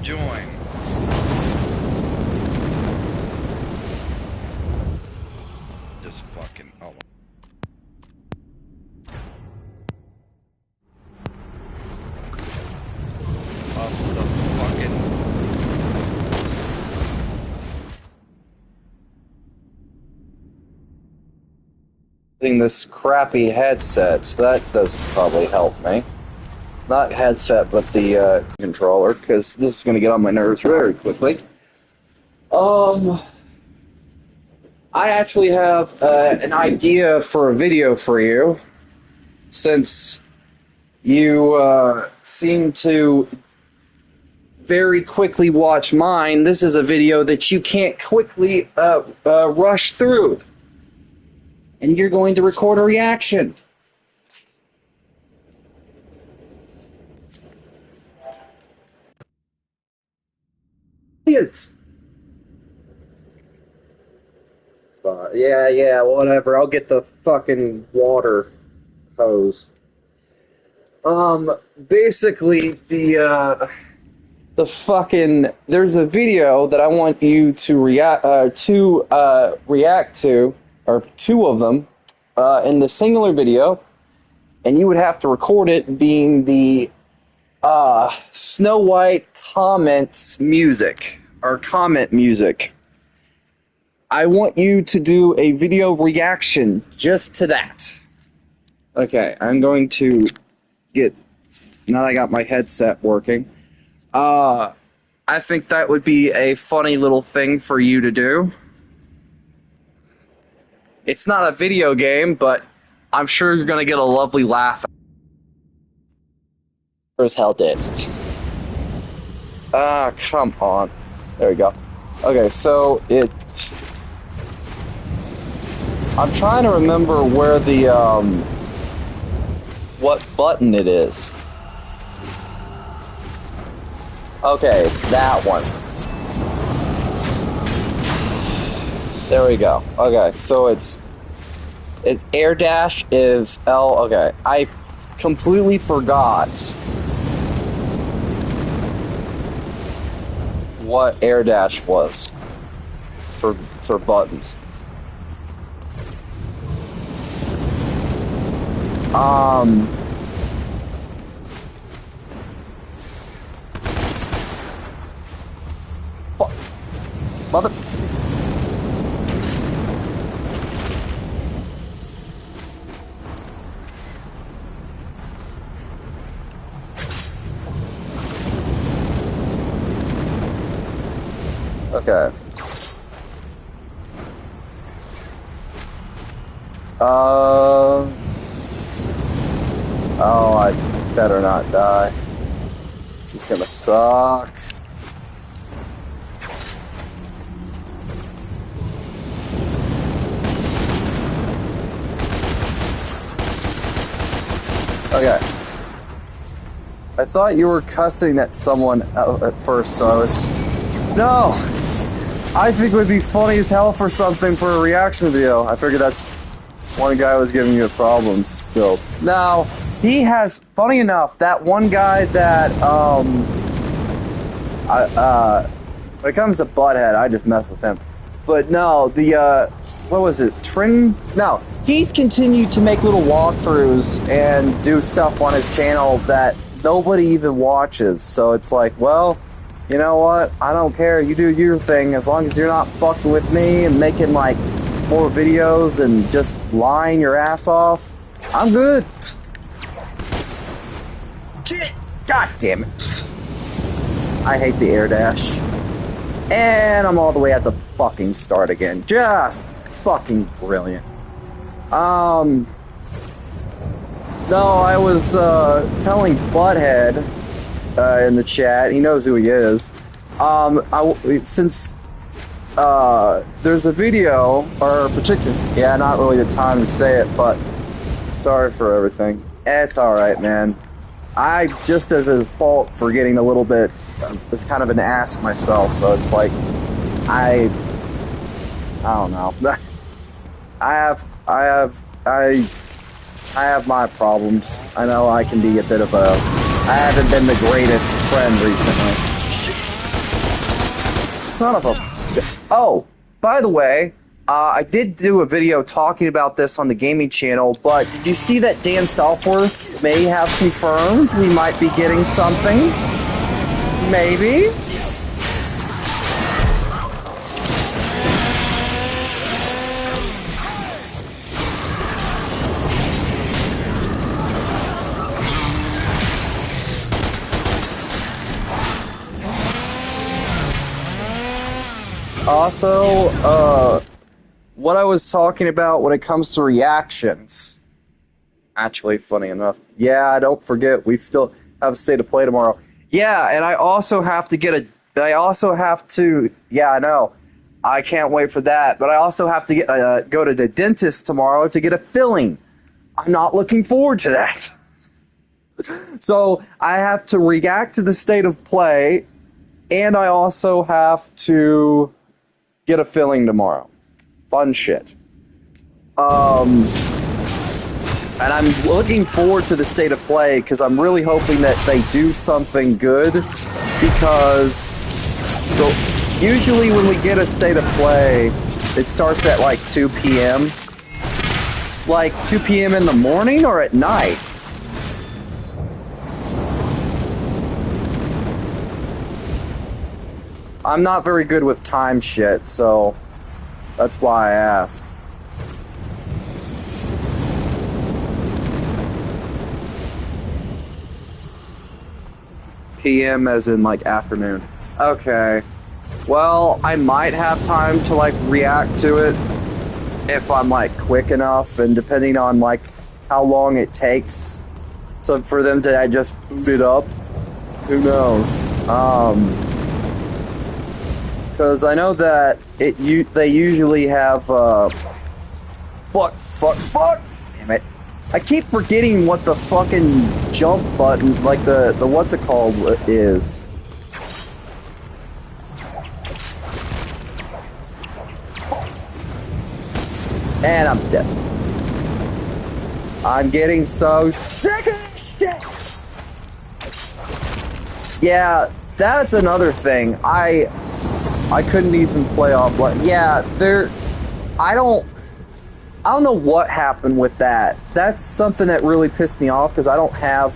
to join. Just fucking... Oh. Of the fucking... This crappy headset, so that doesn't probably help me. Not headset, but the controller, because this is going to get on my nerves very quickly. I actually have an idea for a video for you, since you seem to very quickly watch mine. This is a video that you can't quickly rush through. And you're going to record a reaction. Idiots. Yeah, whatever. I'll get the fucking water hose. Basically, the fucking... There's a video that I want you to react to, or two of them, in the singular video, and you would have to record it being the Snow White comments music, or comment music. I want you to do a video reaction just to that. Okay, I'm going to get, now that I got my headset working, I think that would be a funny little thing for you to do. It's not a video game, but I'm sure you're gonna get a lovely laugh. As hell did. Come on. There we go. Okay, so I'm trying to remember where the, what button it is. Okay, it's that one. There we go. Okay, so it's air dash is L. Okay, I completely forgot what air dash was for buttons. Fuck. Mother. Okay. Oh, I better not die. This is gonna suck. Okay. I thought you were cussing at someone at first, so I was... No! I think it would be funny as hell for something for a reaction video. I figured that's one guy was giving you a problem still. Now, he has, funny enough, that one guy that, when it comes to Butthead, I just mess with him. But no, what was it, No, he's continued to make little walkthroughs and do stuff on his channel that nobody even watches. So it's like, well... You know what? I don't care. You do your thing. As long as you're not fucking with me and making, like, more videos and just lying your ass off, I'm good. God damn it. I hate the air dash. And I'm all the way at the fucking start again. Just fucking brilliant. No, I was, telling Butthead... in the chat, he knows who he is. Since there's a video, or a particular, yeah, not really the time to say it, but sorry for everything. It's alright, man. I just as a fault for getting a little bit, it's kind of an ass myself, so it's like, I don't know. I have my problems. I know I can be a bit of a... I haven't been the greatest friend recently. son of a... Oh, by the way, I did do a video talking about this on the gaming channel, but did you see that Dan Southworth may have confirmed we might be getting something? Maybe? Also, what I was talking about when it comes to reactions. Actually, funny enough. Yeah, don't forget, we still have a state of play tomorrow. Yeah, and I also have to get yeah, I know. I can't wait for that. But I also have to go to the dentist tomorrow to get a filling. I'm not looking forward to that. So, I have to react to the state of play, and I also have to get a filling tomorrow. Fun shit. And I'm looking forward to the state of play because I'm really hoping that they do something good, because usually when we get a state of play, it starts at like 2 p.m. Like 2 p.m. in the morning or at night? I'm not very good with time shit, so that's why I ask. PM as in like afternoon. Okay. Well, I might have time to like react to it if I'm like quick enough, and depending on like how long it takes so for them to just boot it up, who knows? Because I know that they usually have fuck. Damn it. I keep forgetting what the fucking jump button, like the what's it called, is. And I'm dead. I'm getting so sick of this shit! Yeah, that's another thing. I couldn't even play offline. Yeah, I don't know what happened with that. That's something that really pissed me off because I don't have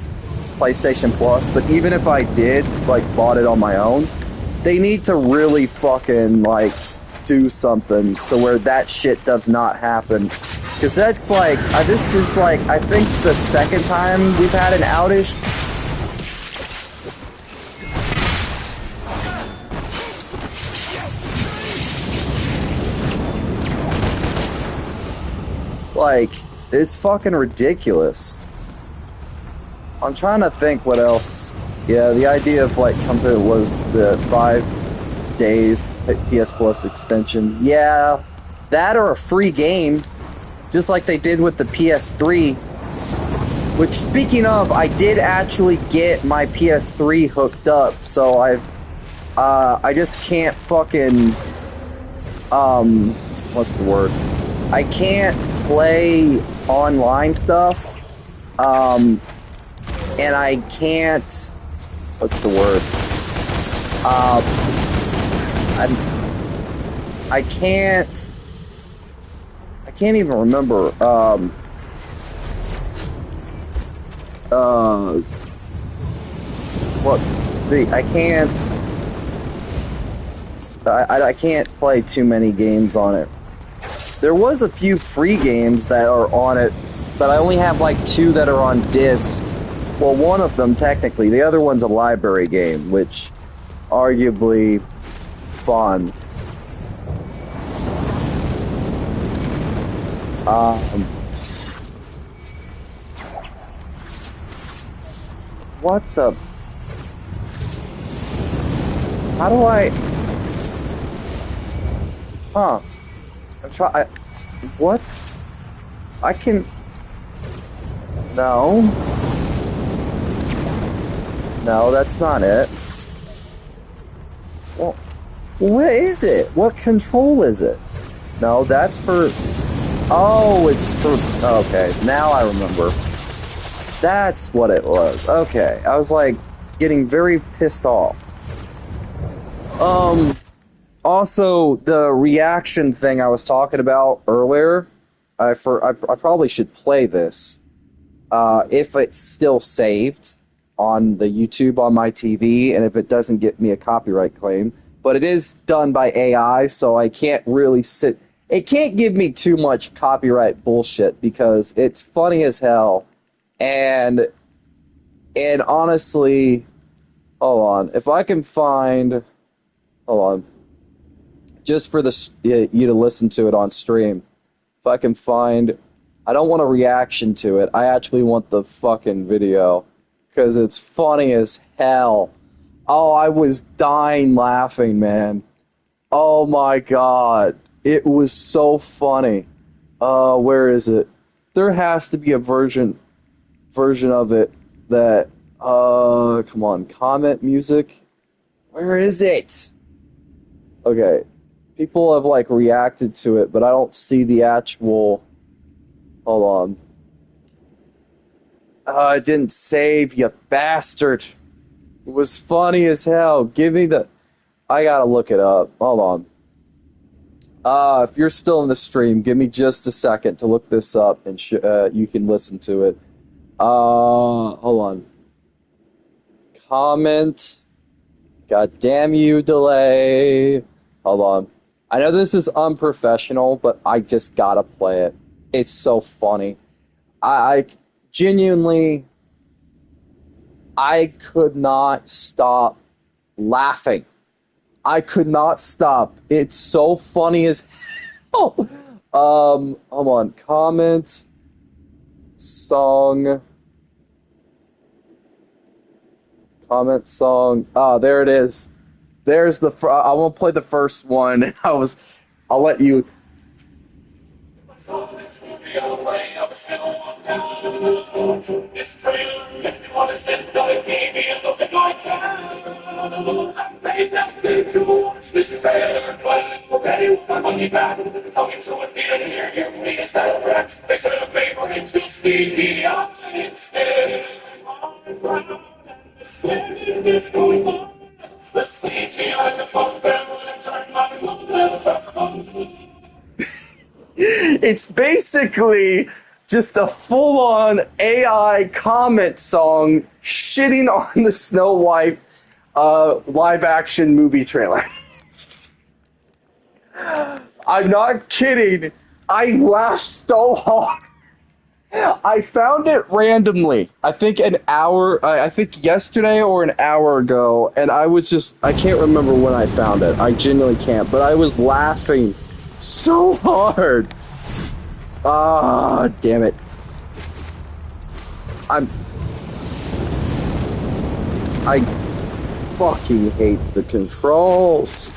PlayStation Plus, but even if I did, like, bought it on my own, they need to really fucking, like, do something so where that shit does not happen. Because that's like, this is like, I think the second time we've had an outage. Like, it's fucking ridiculous. I'm trying to think what else. Yeah, the idea of like company was the 5 days PS Plus extension. Yeah, that or a free game, just like they did with the PS3. Which, speaking of, I did actually get my PS3 hooked up, so I just can't fucking, what's the word? I can't play online stuff, and I can't, what's the word? I can't even remember, I can't play too many games on it. There was a few free games that are on it, but I only have like 2 that are on disc. Well, one of them technically. The other one's a library game, which arguably fun. What the? How do I? Huh. What? I can... No. No, that's not it. Well, what is it? What control is it? No, that's for... Oh, it's for... Okay, now I remember. That's what it was. Okay, I was like getting very pissed off. Also, the reaction thing I was talking about earlier, I probably should play this if it's still saved on the YouTube on my TV, and if it doesn't get me a copyright claim. But it is done by AI, so I can't really sit. It can't give me too much copyright bullshit because it's funny as hell, and honestly, hold on. If I can find, hold on, just for you to listen to it on stream. If I can find, I don't want a reaction to it. I actually want the fucking video because it's funny as hell. Oh, I was dying laughing, man. Oh my god. It was so funny. Where is it? There has to be a version of it that, come on, comment music. Where is it? Okay. People have, like, reacted to it, but I don't see the actual, hold on. It didn't save, you bastard. It was funny as hell. Give me the... I gotta look it up. Hold on. If you're still in the stream, give me just a second to look this up, and you can listen to it. Hold on. Comment. God damn you, delay. Hold on. I know this is unprofessional, but I just gotta play it. It's so funny. I genuinely... I could not stop laughing. I could not stop. It's so funny as hell. Hold on. Comment. Song. Comment song. Ah, there it is. There's the... I won't play the first one. I'll let you... This trailer makes me want to sit on the TV and look at my cat. I've paid nothing to watch this trailer, but I'm already with my money back. Coming to a theater near you, me is that a threat? They should have made for it to CGI instead. I'm proud and the same is going on. The CGI that was better and turned my moments up. It's basically just a full-on AI comment song shitting on the Snow White live-action movie trailer. I'm not kidding. I laughed so hard. I found it randomly. I think yesterday or an hour ago, and I can't remember when I found it. I genuinely can't, but I was laughing so hard. Ah, damn it. I fucking hate the controls.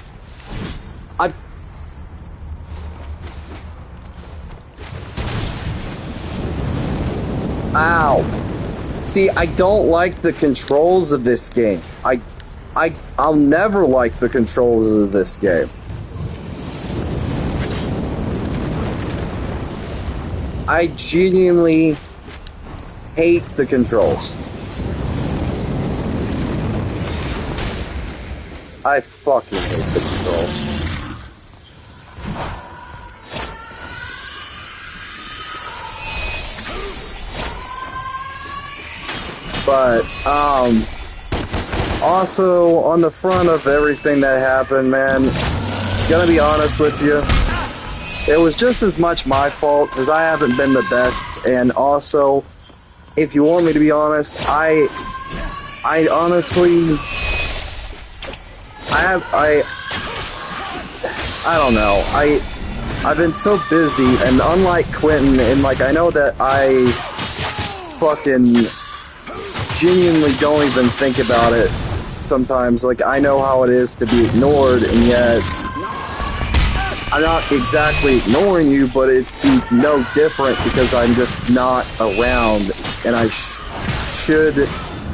Ow. See, I don't like the controls of this game. I'll never like the controls of this game. I genuinely hate the controls. I fucking hate the controls. But, also, on the front of everything that happened, man, gonna be honest with you, it was just as much my fault, because I haven't been the best, and also, if you want me to be honest, I honestly, I don't know, I've been so busy, and unlike Quentin, and like, I know that I fucking genuinely don't even think about it sometimes, like, I know how it is to be ignored, and yet I'm not exactly ignoring you, but it'd be no different because I'm just not around, and I should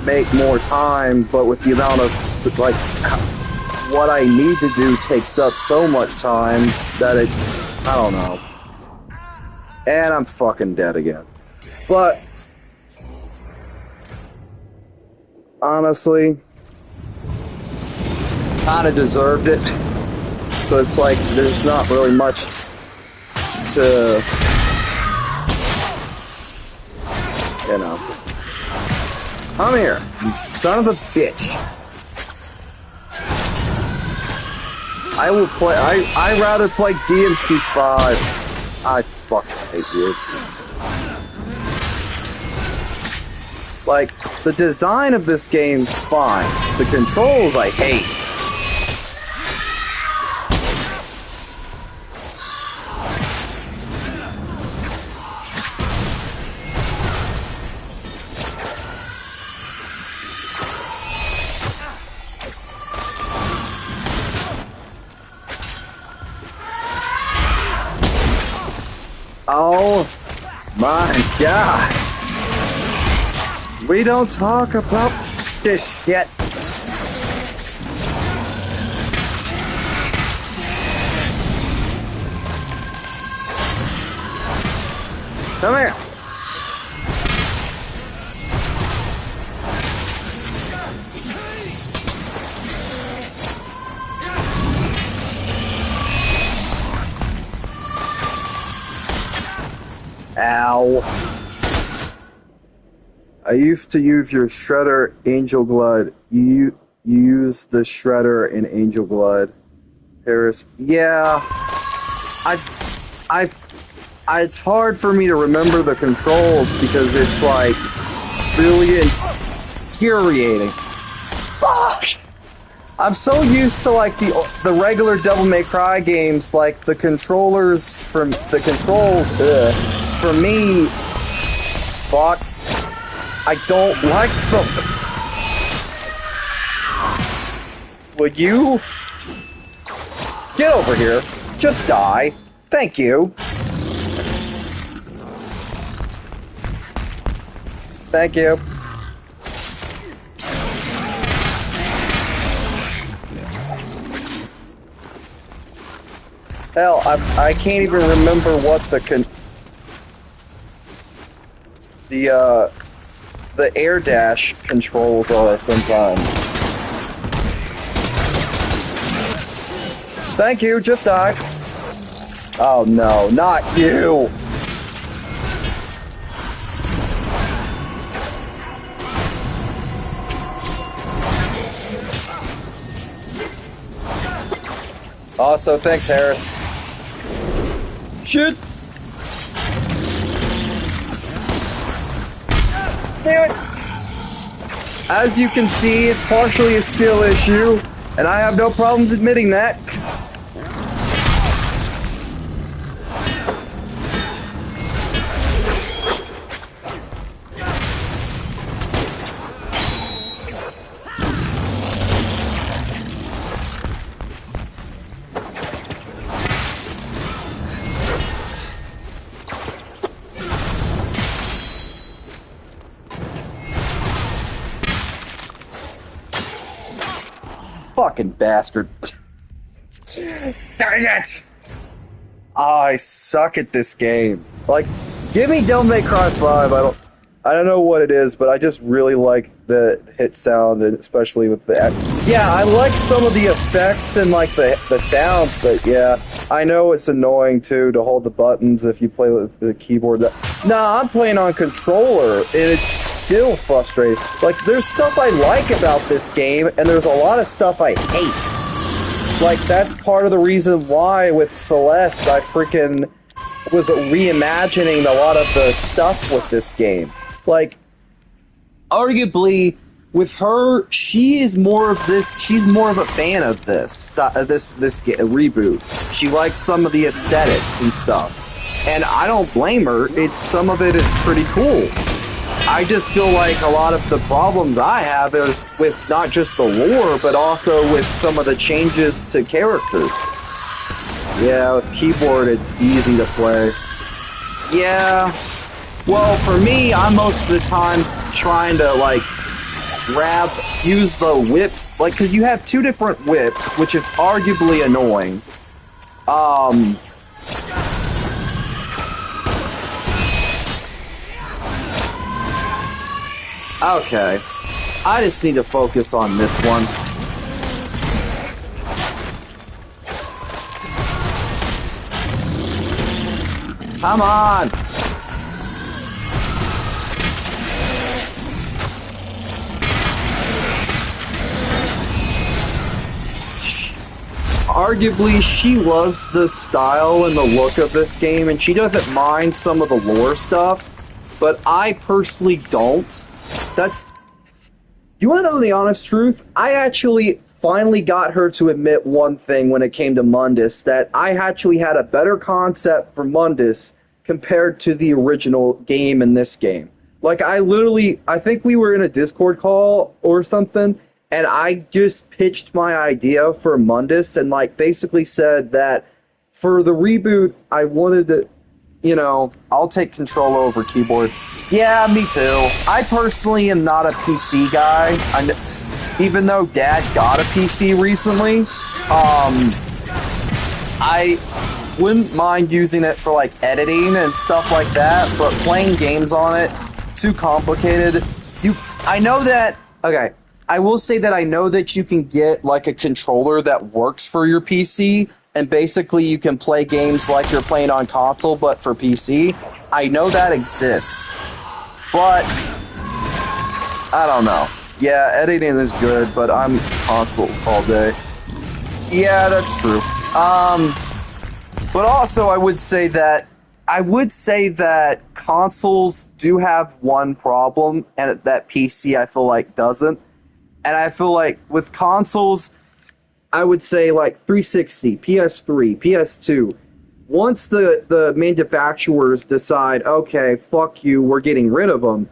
make more time, but with the amount of, like, what I need to do takes up so much time that I don't know. And I'm fucking dead again. But, honestly, kinda deserved it. so it's like there's not really much to, you know. Come here, you son of a bitch. I will play, I'd rather play DMC 5. I fucking hate you. Like, the design of this game's fine. The controls I hate. Oh my god. We don't talk about this yet. Come here. Ow. I used to use your shredder Angel Blood. You use the shredder in Angel Blood. Harris. Yeah. It's hard for me to remember the controls because it's like really infuriating. Fuck! I'm so used to like the regular Devil May Cry games, like the controls, for me, fuck. I don't like them. Would you get over here? Just die. Thank you. Thank you. Hell, I can't even remember what the air dash controls are sometimes. Thank you, just die. Oh no, not you! Also, thanks, Harris. Shit! Damn it! As you can see, it's partially a skill issue, and I have no problems admitting that. Fucking bastard. Dang it! I suck at this game. Like, give me Devil May Cry 5. I don't know what it is, but I just really like the hit sound, and especially with the yeah, I like some of the effects and like the sounds, but yeah, I know it's annoying too to hold the buttons if you play with the keyboard. Nah, I'm playing on controller, and it's still frustrating. Like, there's stuff I like about this game, and there's a lot of stuff I hate. Like, that's part of the reason why with Celeste I freaking was reimagining a lot of the stuff with this game. Like, arguably, with her, she's more of a fan of this reboot. She likes some of the aesthetics and stuff. And I don't blame her. Some of it is pretty cool. I just feel like a lot of the problems I have is with not just the lore, but also with some of the changes to characters. Yeah, with keyboard, it's easy to play. Yeah. Well, for me, I'm most of the time trying to, like, use the whips, like, because you have two different whips, which is arguably annoying. Okay. I just need to focus on this one. Come on! Arguably, she loves the style and the look of this game, and she doesn't mind some of the lore stuff, but I personally don't. You want to know the honest truth? I actually finally got her to admit one thing when it came to Mundus, that I actually had a better concept for Mundus compared to the original game in this game. Like, I think we were in a Discord call or something, and I just pitched my idea for Mundus and, like, basically said that for the reboot, I wanted to, I'll take control over keyboard. Yeah, me too. I personally am not a PC guy. Even though Dad got a PC recently, I wouldn't mind using it for, like, editing and stuff like that, but playing games on it, too complicated. I will say that I know that you can get, like, a controller that works for your PC, and basically you can play games like you're playing on console, but for PC. I know that exists. But, I don't know. Yeah, editing is good, but I'm console all day. Yeah, that's true. But also I would say that consoles do have one problem, and that PC I feel like doesn't. And I feel like with consoles, I would say like 360, PS3, PS2, once the manufacturers decide, okay, fuck you, we're getting rid of them,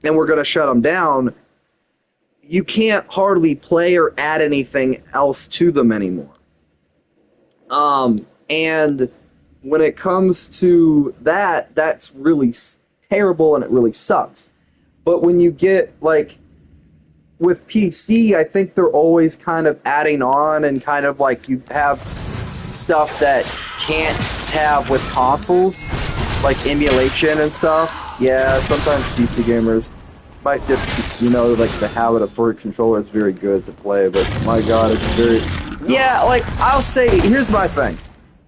and we're going to shut them down, you can't hardly play or add anything else to them anymore. And when it comes to that, that's really terrible and it really sucks. But when you get, like, with PC, I think they're always kind of adding on, and kind of like you have stuff that can't have with consoles, like emulation and stuff. Yeah, sometimes PC gamers might just, like the habit of for a controller is very good to play, but my god, it's very... Yeah, like, I'll say, here's my thing.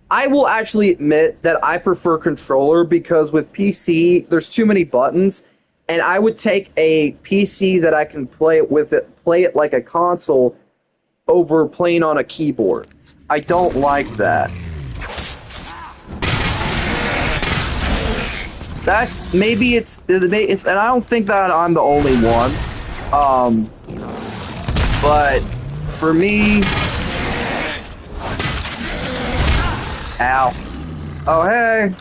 I will actually admit that I prefer controller because with PC, there's too many buttons, and I would take a PC that I can play it like a console over playing on a keyboard. I don't like that. Maybe it's, and I don't think that I'm the only one. But for me, ow. Oh, hey.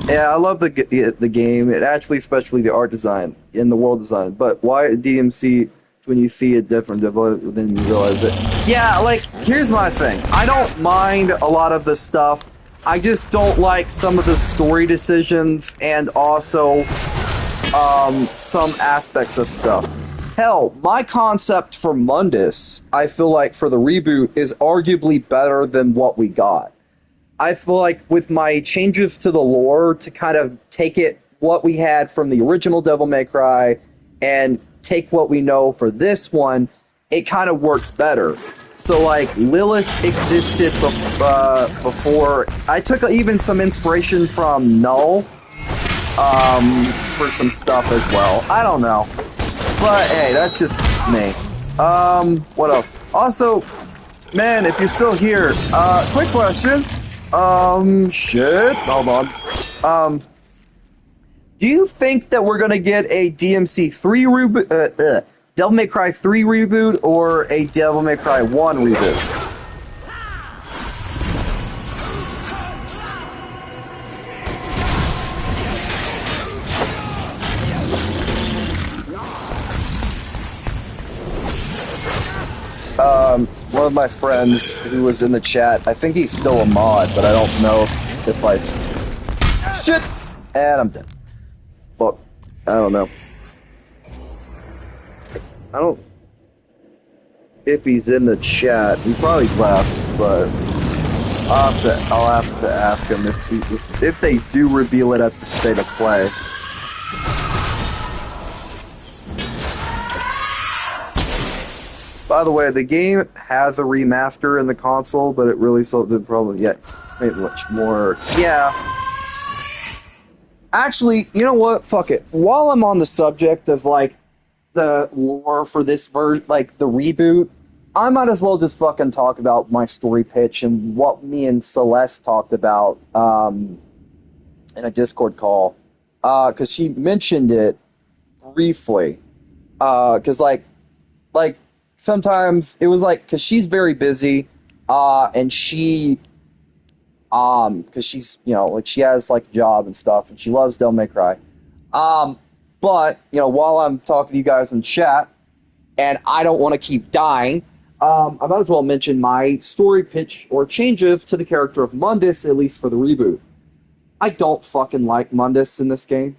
Yeah, I love the game. It actually, especially the art design and the world design. But why DMC when you see it different then you realize it? Yeah, like, here's my thing. I don't mind a lot of the stuff. I just don't like some of the story decisions and also some aspects of stuff. Hell, my concept for Mundus, I feel like for the reboot, is arguably better than what we got. I feel like with my changes to the lore to kind of take it what we had from the original Devil May Cry and take what we know for this one, it kind of works better. So, like, Lilith existed before. I took even some inspiration from Null for some stuff as well. I don't know. But, hey, that's just me. What else? Also, man, if you're still here, quick question. Shit. Hold on. Do you think that we're gonna get a DMC 3 reboot, Devil May Cry 3 reboot, or a Devil May Cry 1 reboot? One of my friends who was in the chat, I think he's still a mod, but I don't know if I... Shit! And I'm dead. Fuck. I don't know. I don't... If he's in the chat, he probably left, but... I'll have to ask him if they do reveal it at the State of Play. By the way, the game has a remaster in the console, but it really solved the problem yet. Wait, much more? Yeah. Actually, you know what? Fuck it. While I'm on the subject of like the lore for this like the reboot, I might as well just fucking talk about my story pitch and what me and Celeste talked about in a Discord call, because she mentioned it briefly. Because like sometimes it was like because she's very busy, and she because she's like she has like a job and stuff, and she loves Devil May Cry. But while I'm talking to you guys in chat, and I don't want to keep dying, I might as well mention my story pitch or changes to the character of Mundus, at least for the reboot. I don't fucking like Mundus in this game.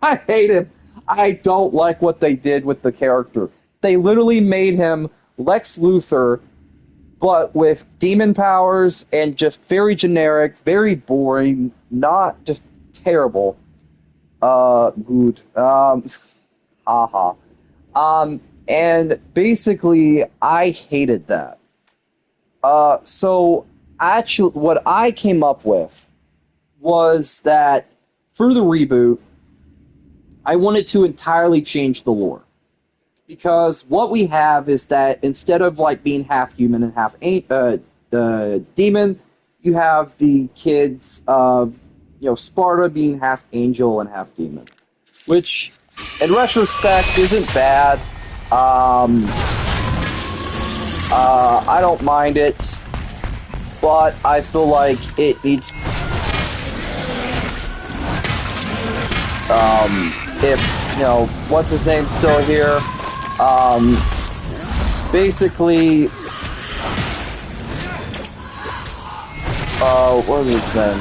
I hate him. I don't like what they did with the character. They literally made him Lex Luthor, but with demon powers and just very generic, very boring, not just terrible. Good. Haha. And basically, I hated that. So actually, what I came up with was that for the reboot, I wanted to entirely change the lore. Because what we have is that instead of like being half human and half demon, you have the kids of Sparta being half angel and half demon, which in retrospect isn't bad. I don't mind it, but I feel like it needs. If what's his name still here? Basically, what is his name?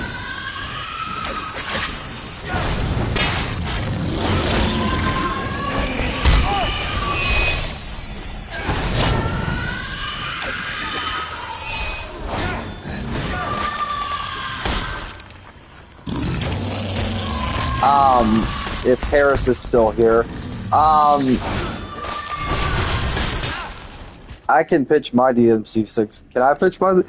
If Harris is still here, I can pitch my DMC6. Can I pitch my?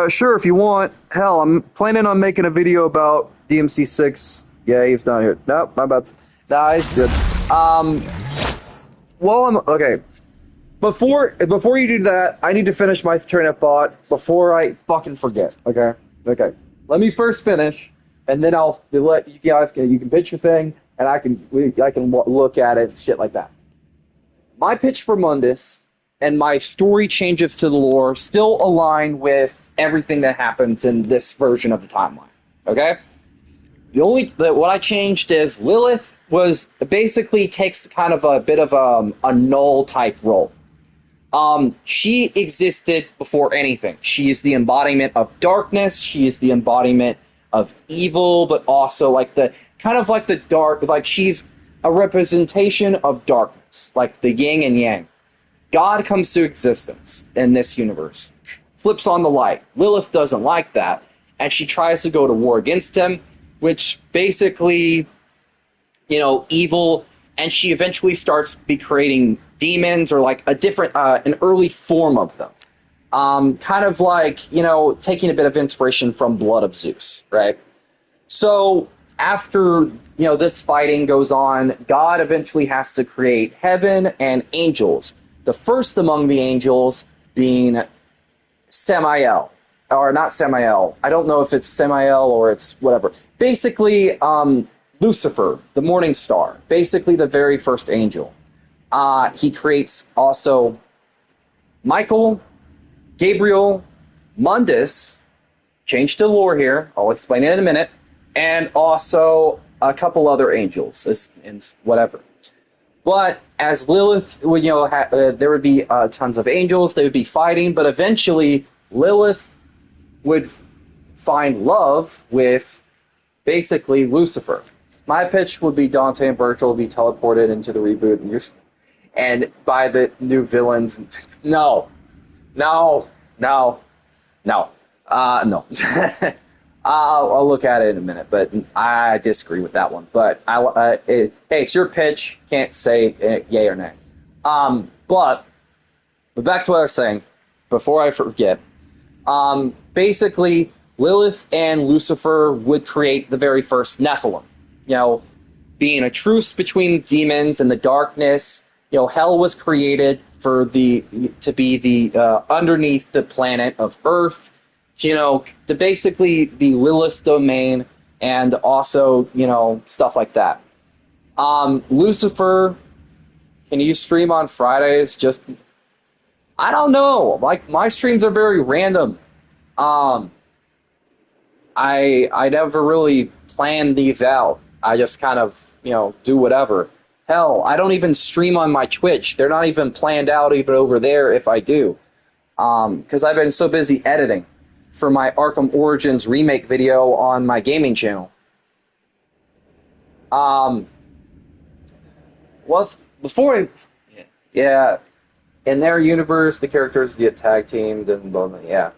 Sure, if you want. Hell, I'm planning on making a video about DMC6. Yeah, he's not here. Nope, my bad. Nah, he's good. Well, I'm okay. Before you do that, I need to finish my train of thought before I fucking forget. Okay. Let me first finish, and then I'll let you guys. You can pitch your thing, and I can look at it and shit like that. My pitch for Mundus and my story changes to the lore still align with everything that happens in this version of the timeline. Okay? What I changed is Lilith was basically takes kind of a bit of a null type role. She existed before anything. She is the embodiment of darkness. She is the embodiment of evil, but also like the kind of like the dark, like she's a representation of darkness, like the yin and yang. God comes to existence in this universe, flips on the light. Lilith doesn't like that, and she tries to go to war against him, which basically, evil, and she eventually starts creating demons or like a different, an early form of them. Kind of like, taking a bit of inspiration from Blood of Zeus, right? So after, this fighting goes on, God eventually has to create heaven and angels. The first among the angels being Samael, or not Samael. I don't know if it's Samael or it's whatever. Basically, Lucifer, the morning star, basically the very first angel. He creates also Michael, Gabriel, Mundus, change to lore here, I'll explain it in a minute, and also a couple other angels, and whatever. But as Lilith, there would be tons of angels, they would be fighting, but eventually Lilith would find love with basically Lucifer. My pitch would be Dante and Virgil would be teleported into the reboot and by the new villains. No. I'll look at it in a minute, but I disagree with that one. But hey, it's your pitch. Can't say yay or nay. But back to what I was saying before I forget. Basically, Lilith and Lucifer would create the very first Nephilim. You know, being a truce between demons and the darkness. You know, hell was created for to be the underneath the planet of Earth. You know, to basically be Lilith's domain, and also, you know, stuff like that. Lucifer, can you stream on Fridays? Just, I don't know. Like, my streams are very random. I never really plan these out. I just kind of, you know, do whatever. Hell, I don't even stream on my Twitch. They're not even planned out even over there if I do. Because I've been so busy editing for my Arkham Origins remake video on my gaming channel. Well, before, yeah, in their universe, the characters get tag teamed and blah, blah, yeah.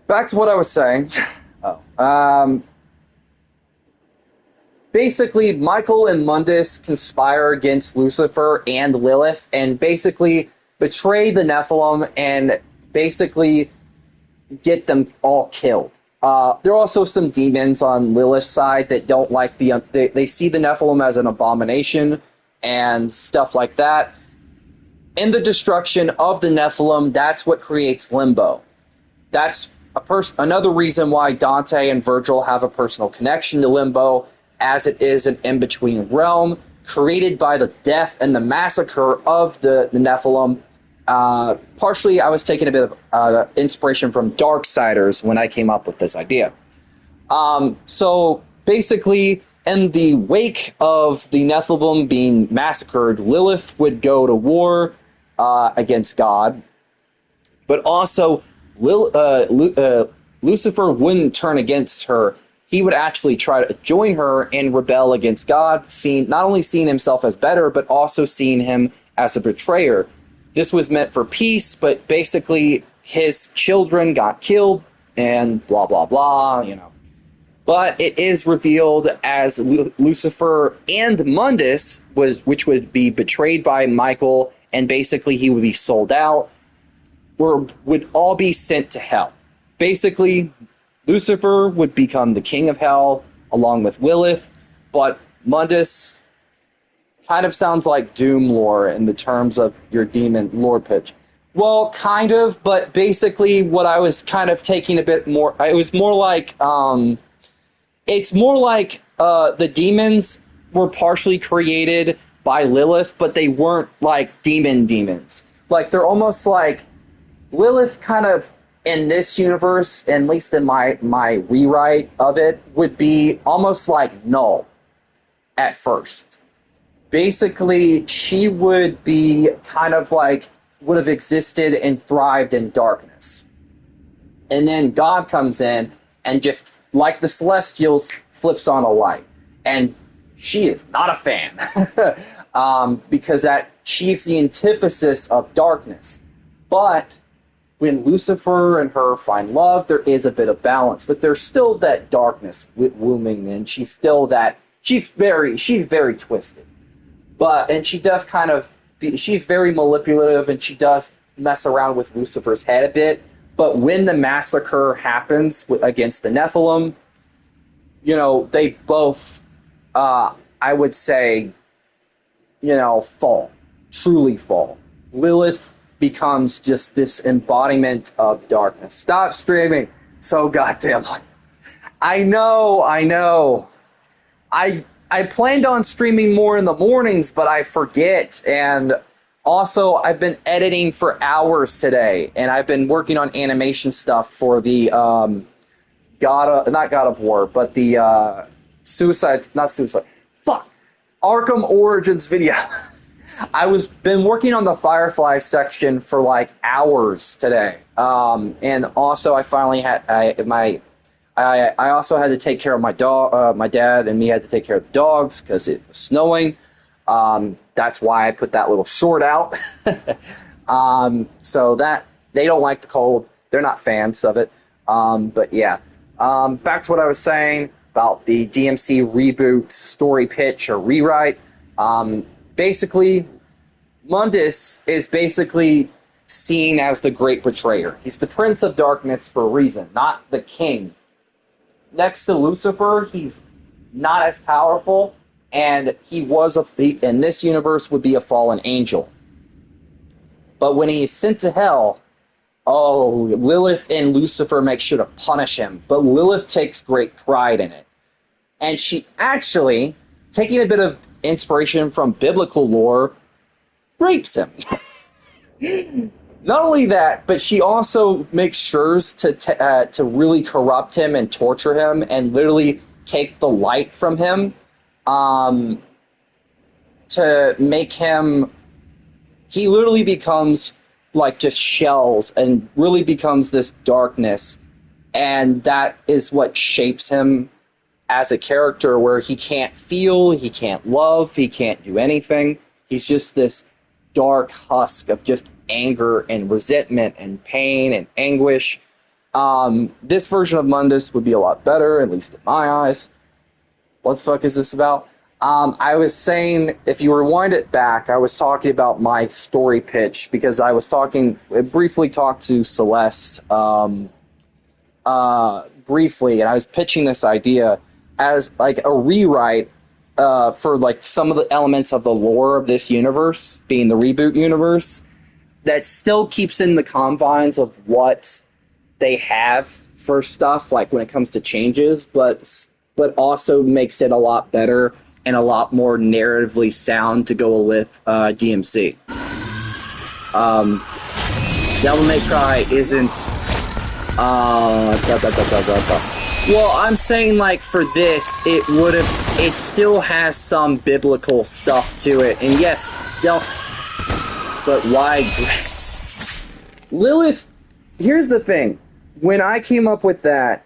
Back to what I was saying. Basically, Michael and Mundus conspire against Lucifer and Lilith and basically betray the Nephilim and basically get them all killed. There are also some demons on Lilith's side that don't like they see the Nephilim as an abomination and stuff like that. In the destruction of the Nephilim, that's what creates Limbo. That's another reason why Dante and Virgil have a personal connection to Limbo, as it is an in-between realm created by the death and the massacre of the Nephilim. Partially, I was taking a bit of inspiration from Darksiders when I came up with this idea. So basically, in the wake of the Nephilim being massacred, Lilith would go to war against God, but also Lucifer wouldn't turn against her. He would actually try to join her and rebel against God, not only seeing himself as better, but also seeing him as a betrayer. This was meant for peace, but basically his children got killed and blah, blah, blah, you know. But it is revealed as Lucifer and Mundus, which would be betrayed by Michael, and basically he would be sold out, would all be sent to hell. Basically, Lucifer would become the king of hell along with Lilith, but Mundus kind of sounds like Doom lore in the terms of your demon lore pitch. Well, kind of, but basically what I was kind of taking a bit more, it was more like, it's more like the demons were partially created by Lilith, but they weren't like demons. Like, they're almost like Lilith kind of, in this universe, at least in my rewrite of it, would be almost like null at first. Basically, she would be kind of like, would have existed and thrived in darkness. And then God comes in and just, like the Celestials, flips on a light. And she is not a fan. Because she's the antithesis of darkness. But when Lucifer and her find love, there is a bit of balance, but there's still that darkness looming, and she's very twisted. And she does she's very manipulative, and she does mess around with Lucifer's head a bit. But when the massacre happens against the Nephilim, you know, they both, I would say, you know, truly fall. Lilith becomes just this embodiment of darkness. Stop streaming so goddamn late. I know. I planned on streaming more in the mornings, but I forget. And also, I've been editing for hours today, and I've been working on animation stuff for the not God of War, but the Arkham Origins video. Been working on the Firefly section for like hours today, and also I finally had I also had to take care of my dog. My dad and me had to take care of the dogs because it was snowing. That's why I put that little short out. So that they don't like the cold. They're not fans of it. But yeah, back to what I was saying about the DMC Reboot story pitch or rewrite. Basically, Mundus is basically seen as the great betrayer. He's the Prince of Darkness for a reason, not the king. Next to Lucifer, he's not as powerful, and he was in this universe would be a fallen angel. But when he's sent to hell, oh, Lilith and Lucifer make sure to punish him, but Lilith takes great pride in it. And she actually, taking a bit of inspiration from biblical lore, rapes him. Not only that, but she also makes sure to really corrupt him and torture him and literally take the light from him to make him... He literally becomes like just shells and really becomes this darkness. And that is what shapes him as a character, where he can't feel, he can't love, he can't do anything. He's just this dark husk of just anger and resentment and pain and anguish. This version of Mundus would be a lot better, at least in my eyes. What the fuck is this about? I was saying, if you rewind it back, I was talking about my story pitch because I briefly talked to Celeste briefly, and I was pitching this idea as like a rewrite for like some of the elements of the lore of this universe, being the reboot universe, that still keeps in the confines of what they have for stuff, like when it comes to changes, but also makes it a lot better and a lot more narratively sound to go with DMC. Devil May Cry isn't... Well, I'm saying, like, for this, it still has some biblical stuff to it, and yes, but why... Lilith, here's the thing. When I came up with that,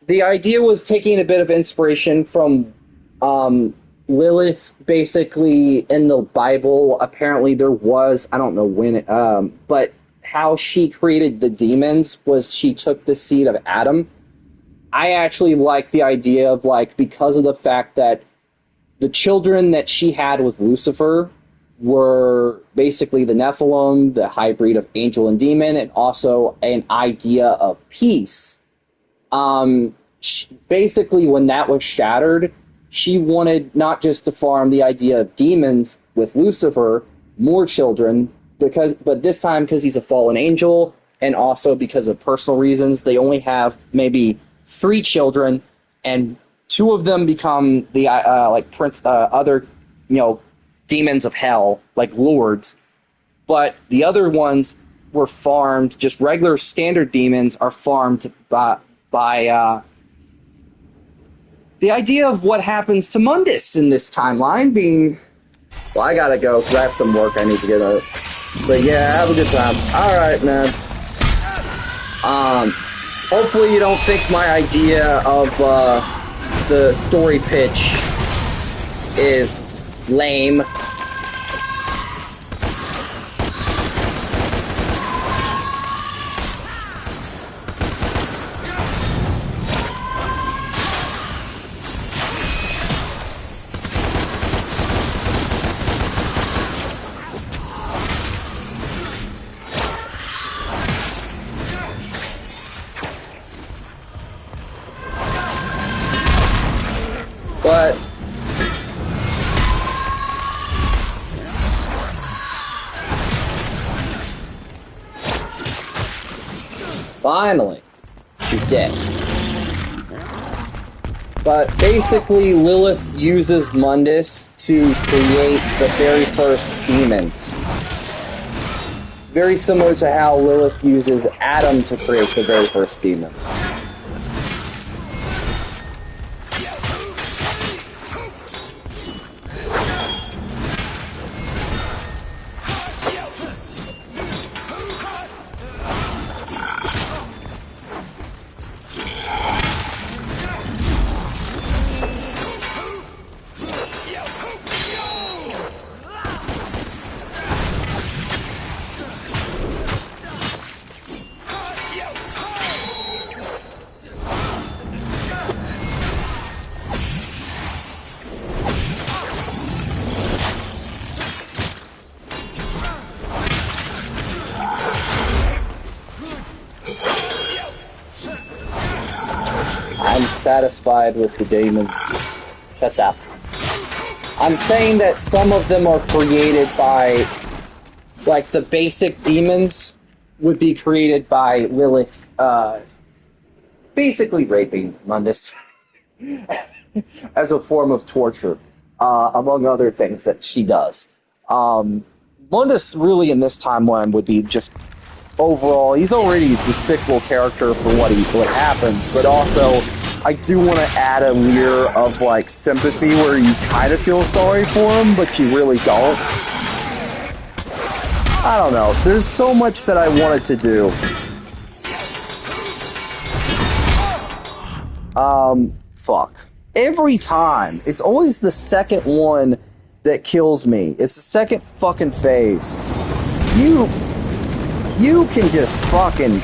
the idea was taking a bit of inspiration from Lilith. Basically, in the Bible, apparently there was, I don't know when, but how she created the demons was she took the seed of Adam. I actually like the idea of, like, because of the fact that the children that she had with Lucifer were basically the Nephilim, the hybrid of angel and demon, and also an idea of peace. Basically, when that was shattered, she wanted not just to farm the idea of demons with Lucifer, more children, but this time because he's a fallen angel, and also because of personal reasons, they only have maybe 3 children, and 2 of them become the other, demons of hell, like lords. But the other ones were farmed. Just regular standard demons are farmed by the idea of what happens to Mundus in this timeline being... Well, I gotta go because I have some work I need to get out. But yeah, have a good time. Alright, man. Hopefully you don't think my idea of the story pitch is lame. But finally, she's dead. But basically, Lilith uses Mundus to create the very first demons. Very similar to how Lilith uses Adam to create the very first demons. satisfied with the demons. Shut up. I'm saying that some of them are created by, like, the basic demons would be created by Lilith, basically raping Mundus as a form of torture, among other things that she does. Mundus really in this timeline would be just overall, he's already a despicable character for what happens, but also I do want to add a layer of like sympathy where you kind of feel sorry for him, but you really don't. I don't know. There's so much that I wanted to do. Fuck. Every time, it's always the second one that kills me. It's the second fucking phase. You can just fucking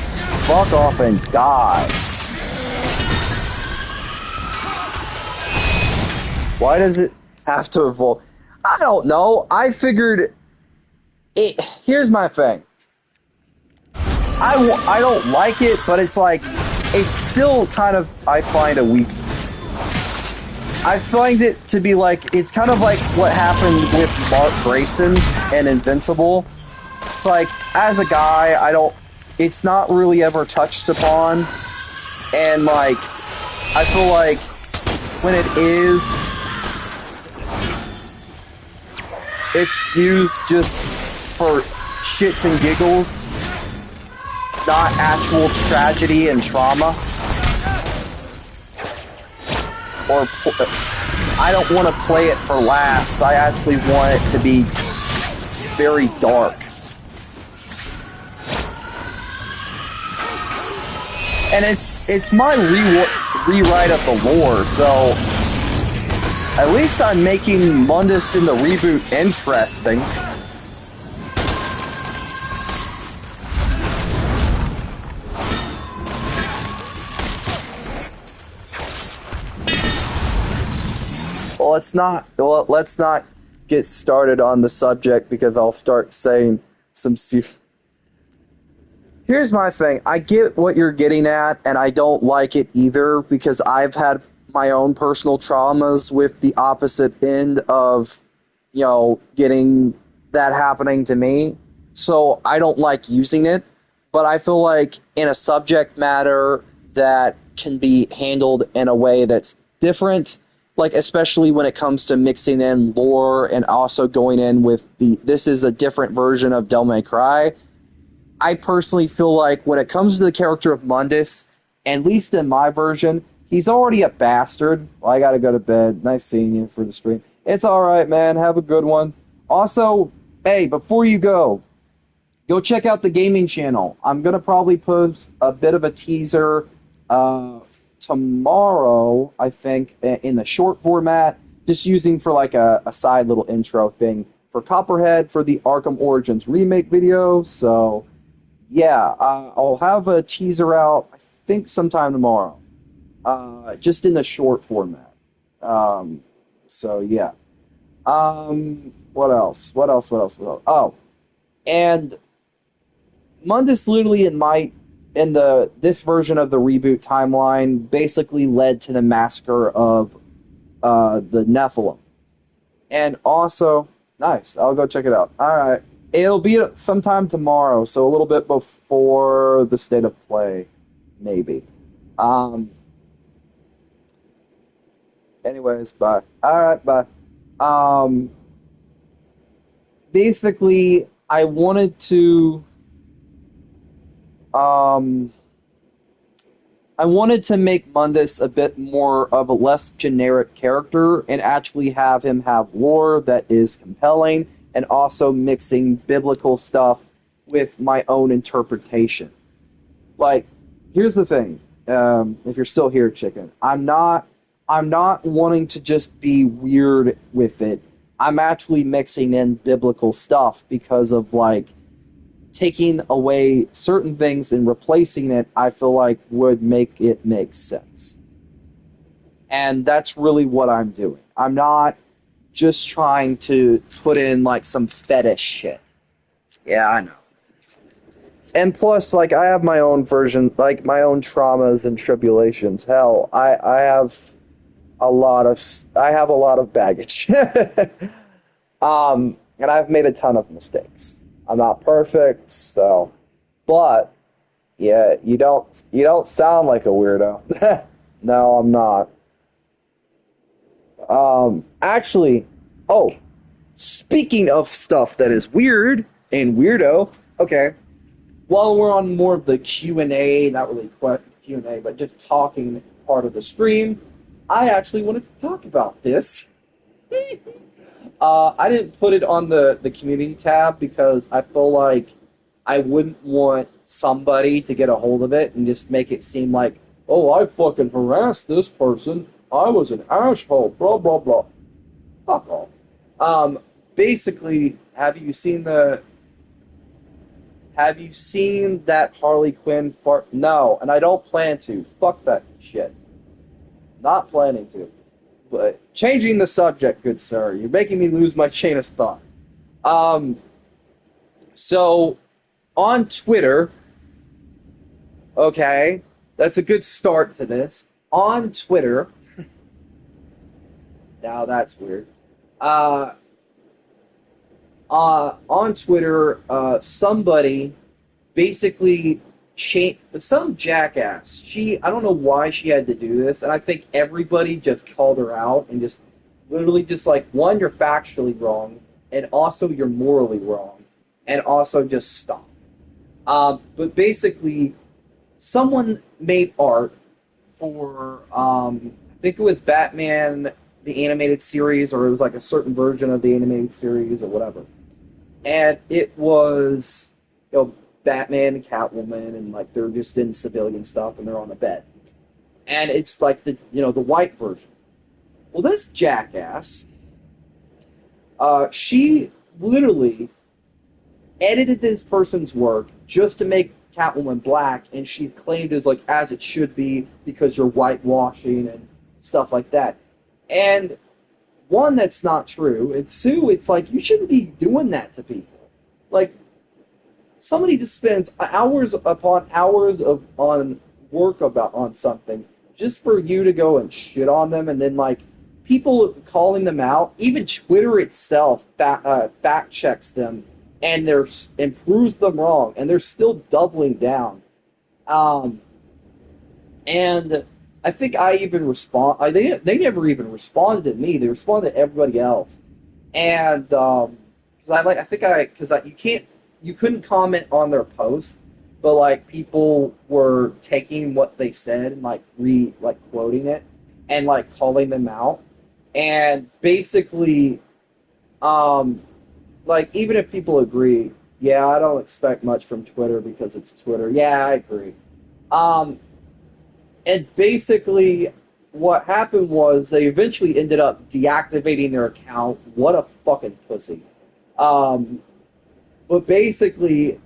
fuck off and die. Why does it have to evolve? I don't know. I figured it. Here's my thing. I don't like it, but it's like, it's still kind of, I find a weak. I find it to be like, it's kind of like what happened with Mark Grayson and Invincible. It's like, as a guy, it's not really ever touched upon, and like, I feel like when it is, it's used just for shits and giggles, not actual tragedy and trauma. Or I don't want to play it for laughs. I actually want it to be very dark. And it's my rewrite of the lore, so at least I'm making Mundus in the reboot interesting. Well, let's not get started on the subject because I'll start saying some Here's my thing. I get what you're getting at, and I don't like it either because I've had my own personal traumas with the opposite end of, you know, getting that happening to me. So I don't like using it, but I feel like in a subject matter that can be handled in a way that's different, like especially when it comes to mixing in lore and also going in with this is a different version of Devil May Cry. I personally feel like when it comes to the character of Mundus, at least in my version, he's already a bastard. Well, I gotta go to bed. Nice seeing you for the stream. It's alright, man. Have a good one. Also, hey, before you go check out the gaming channel. I'm gonna probably post a bit of a teaser tomorrow, I think, in the short format, just using for like a side little intro thing for Copperhead for the Arkham Origins remake video. So yeah, I'll have a teaser out, I think, sometime tomorrow, just in the short format. So yeah. What else? Oh, and Mundus literally in this version of the reboot timeline basically led to the massacre of the Nephilim. And also, nice, I'll go check it out. Alright. It'll be sometime tomorrow, so a little bit before the state of play, maybe. Anyways, bye. Alright, bye. Basically, I wanted to make Mundus a bit more of a less generic character and actually have him have lore that is compelling and also mixing biblical stuff with my own interpretation. Like, here's the thing. If you're still here, chicken, I'm not wanting to just be weird with it. I'm actually mixing in biblical stuff because of, like, taking away certain things and replacing it, I feel like would make it make sense. And that's really what I'm doing. I'm not just trying to put in like some fetish shit. Yeah, I know. And plus, like, I have my own version, like, my own traumas and tribulations. Hell, I have I have a lot of baggage. And I've made a ton of mistakes. I'm not perfect, so, but yeah, you don't sound like a weirdo. No, I'm not. Actually, oh, speaking of stuff that is weird and weirdo, okay. While we're on more of the Q&A, not really Q&A, but just talking part of the stream, I actually wanted to talk about this. I didn't put it on the community tab because I feel like I wouldn't want somebody to get a hold of it and just make it seem like, oh, I fucking harassed this person. I was an asshole, blah, blah, blah. Fuck off. Basically, have you seen that Harley Quinn fart? No, and I don't plan to. Fuck that shit. Not planning to. But changing the subject, good sir. You're making me lose my chain of thought. So, on Twitter, okay, that's a good start to this. On Twitter, now that's weird. On Twitter, somebody basically some jackass. I don't know why she had to do this, and I think everybody just called her out and just literally just like, one, you're factually wrong, and also you're morally wrong, and also just stop. But basically, someone made art for, I think it was Batman, the animated series, or it was like a certain version of the animated series or whatever. And it was, Batman and Catwoman, and like they're just in civilian stuff, and they're on a bed. And it's like the white version. Well, this jackass, she literally edited this person's work just to make Catwoman black, and she's claimed as it should be because you're whitewashing and stuff like that. And one, that's not true, and two, it's like, you shouldn't be doing that to people. Like, somebody just spends hours upon hours on work on something just for you to go and shit on them, and then like people calling them out. Even Twitter itself fact checks them and proves them wrong, and they're still doubling down. And I think I even they never even responded to me. They responded to everybody else, and you couldn't comment on their post, but like people were taking what they said and like quoting it and like calling them out, and basically, like, even if people agree, yeah, I don't expect much from Twitter because it's Twitter. Yeah, I agree. And basically, what happened was they eventually ended up deactivating their account. What a fucking pussy. But basically,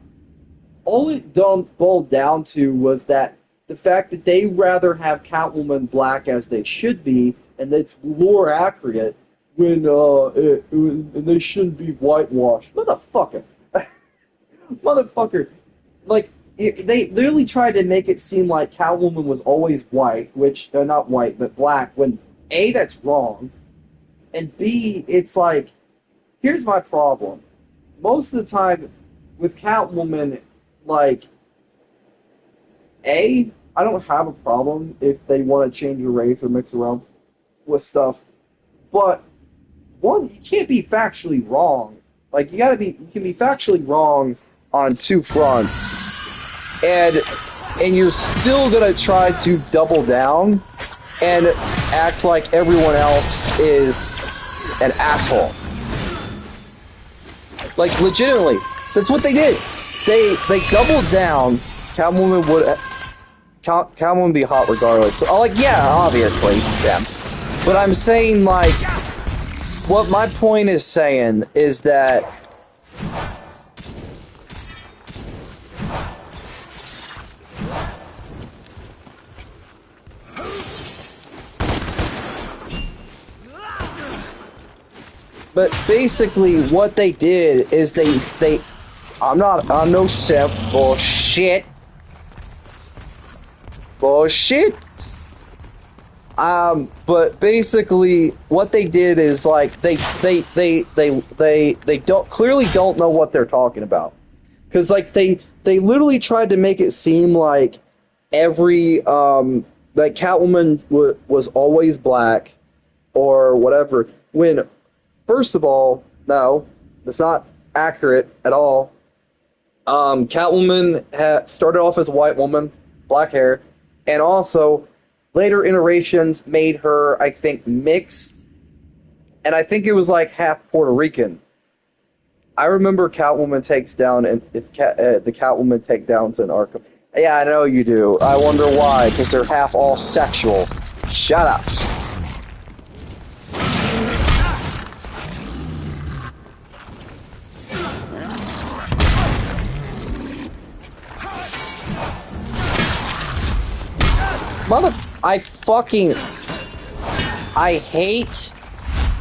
all it boiled down to was that the fact that they rather have Catwoman black as they should be, and that's lore accurate, when they shouldn't be whitewashed. Motherfucker. Motherfucker. Like, they literally tried to make it seem like Catwoman was always white, which, not white, but black, when A, that's wrong, and B, it's like, here's my problem. Most of the time, with Catwoman, like, A, I don't have a problem if they want to change your race or mix around with stuff, but, one, you can't be factually wrong. Like, you can be factually wrong on two fronts, and you're still gonna try to double down and act like everyone else is an asshole. Like, legitimately, that's what they did. They doubled down. Catwoman would be hot regardless. So, like, yeah, obviously, Sam. But I'm saying, like, what my point is saying is that but basically what they did is they I'm no simp. Bullshit. Bullshit. But basically, what they did is like they clearly don't know what they're talking about, because like they literally tried to make it seem like every like Catwoman was always black or whatever. When first of all, no, that's not accurate at all. Catwoman started off as a white woman, black hair, and also later iterations made her, I think, mixed, and I think it was like half Puerto Rican. I remember Catwoman takes down and the Catwoman takedowns in Arkham. Yeah, I know you do. I wonder why, because they're half all sexual. Shut up. I hate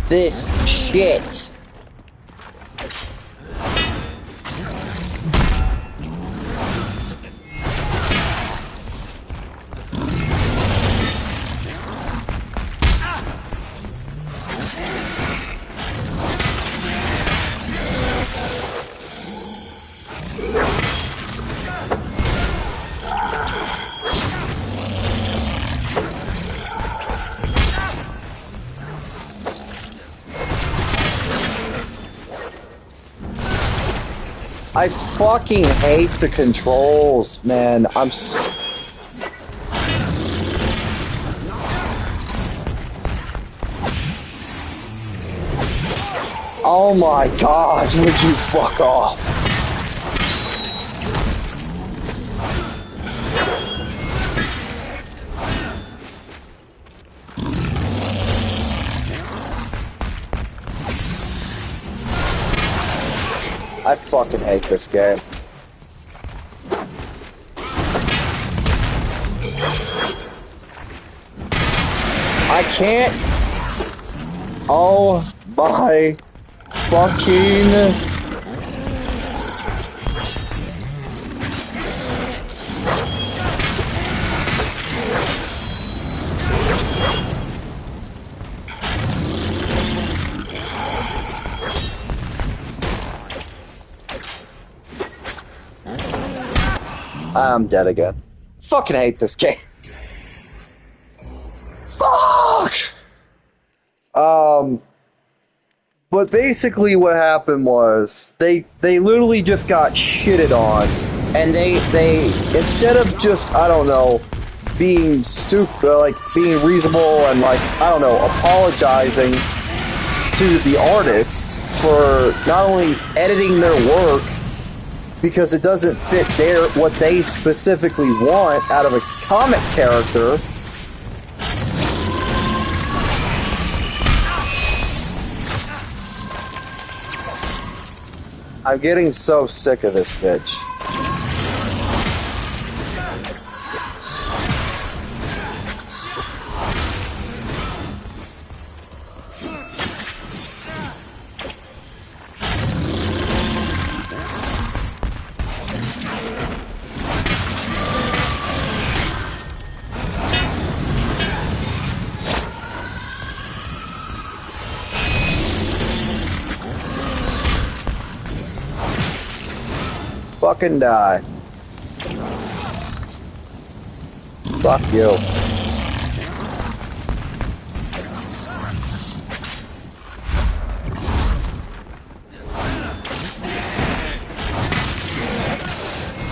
this shit. I fucking hate the controls, man. Oh my god, would you fuck off? I fucking hate this game. I can't. Oh my fucking. I'm dead again. Fucking hate this game. Fuck! But basically what happened was they literally just got shitted on, and they instead of just, I don't know, being stupid, like being reasonable and like, I don't know, apologizing to the artist for not only editing their work because it doesn't fit what they specifically want out of a comic character. I'm getting so sick of this bitch. Fucking die. Fuck you.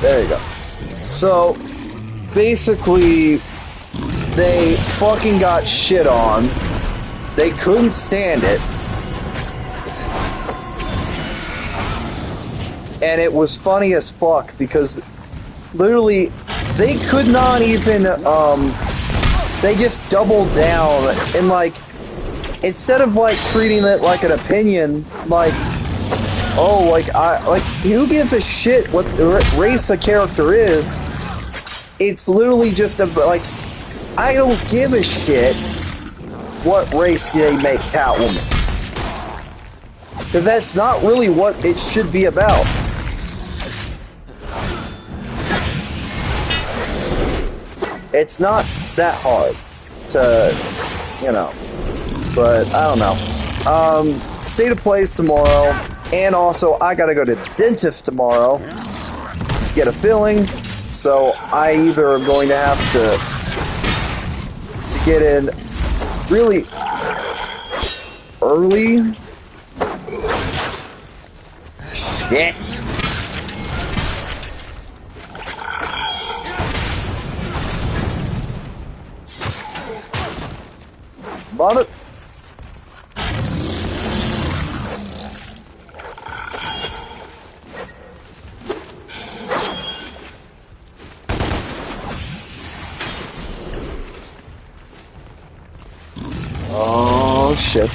There you go. So, basically, they fucking got shit on. They couldn't stand it. And it was funny as fuck because literally they could not even they just doubled down and like instead of like treating it like an opinion, like, oh, like who gives a shit what race a character is? It's literally just like, I don't give a shit what race they make Catwoman, because that's not really what it should be about. It's not that hard to, you know, but I don't know. State of plays tomorrow, and also I gotta go to the dentist tomorrow to get a filling, so I either am going to have to get in really early. Shit. Mother. Oh shit.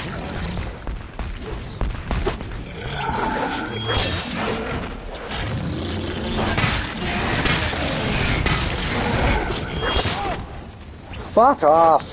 Fuck off.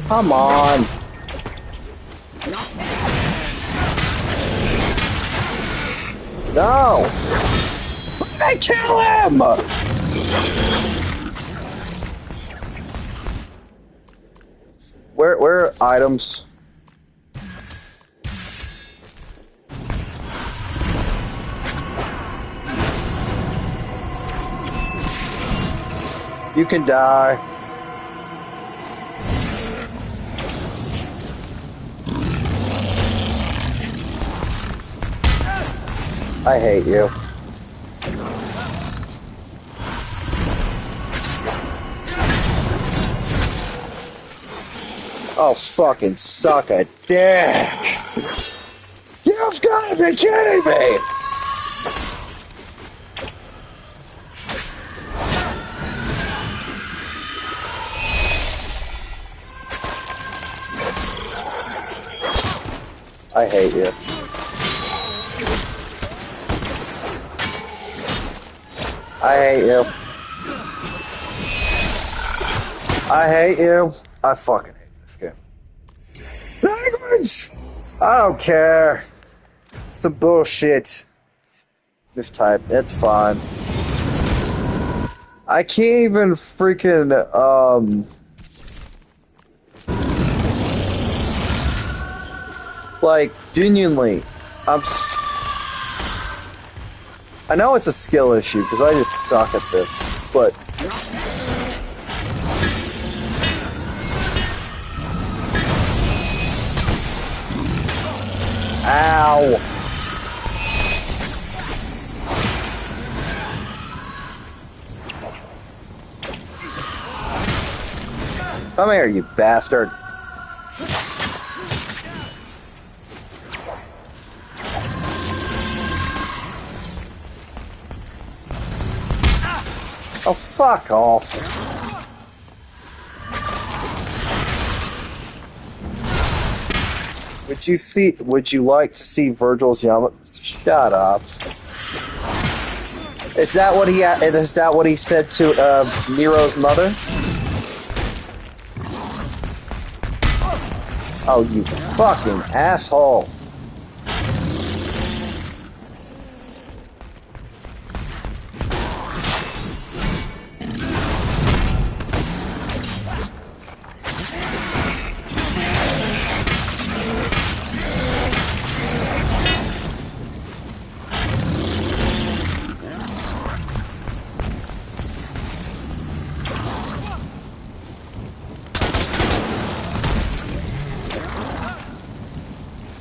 Come on. No. Let me kill him. Where are items? You can die. I hate you. Oh, fucking suck a dick. You've got to be kidding me. I hate you. I hate you. I hate you. I fucking hate this game. Language! I don't care. It's some bullshit. This type, it's fine. I can't even freaking, like, genuinely, I know it's a skill issue, because I just suck at this, but... Ow! Come here, you bastard. Oh, fuck off. Would you like to see Virgil's Yama? Shut up. Is that what he said to Nero's mother? Oh, you fucking asshole.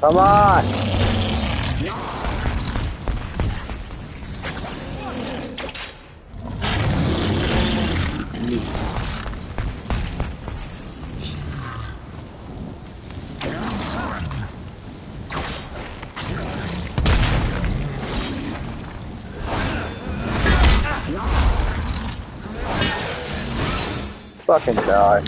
Come on! Fucking die.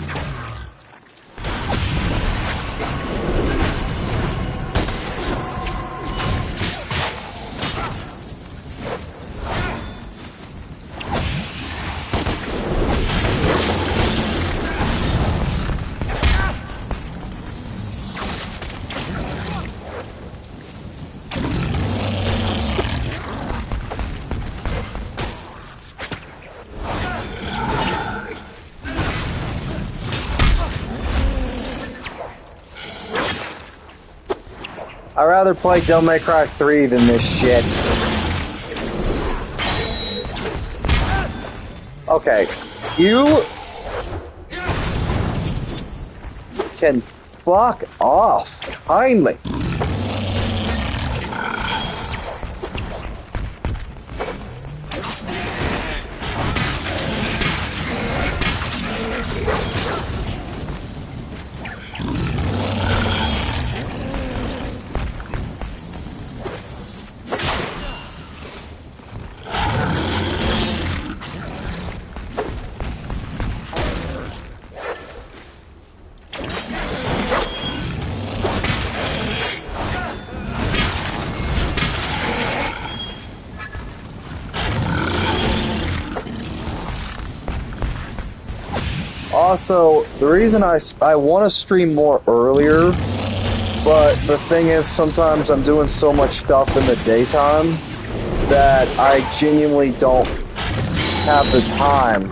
I'd rather play Devil May Cry 3 than this shit. Okay, you can fuck off, kindly. Also, the reason I want to stream more earlier, but the thing is sometimes I'm doing so much stuff in the daytime that I genuinely don't have the time.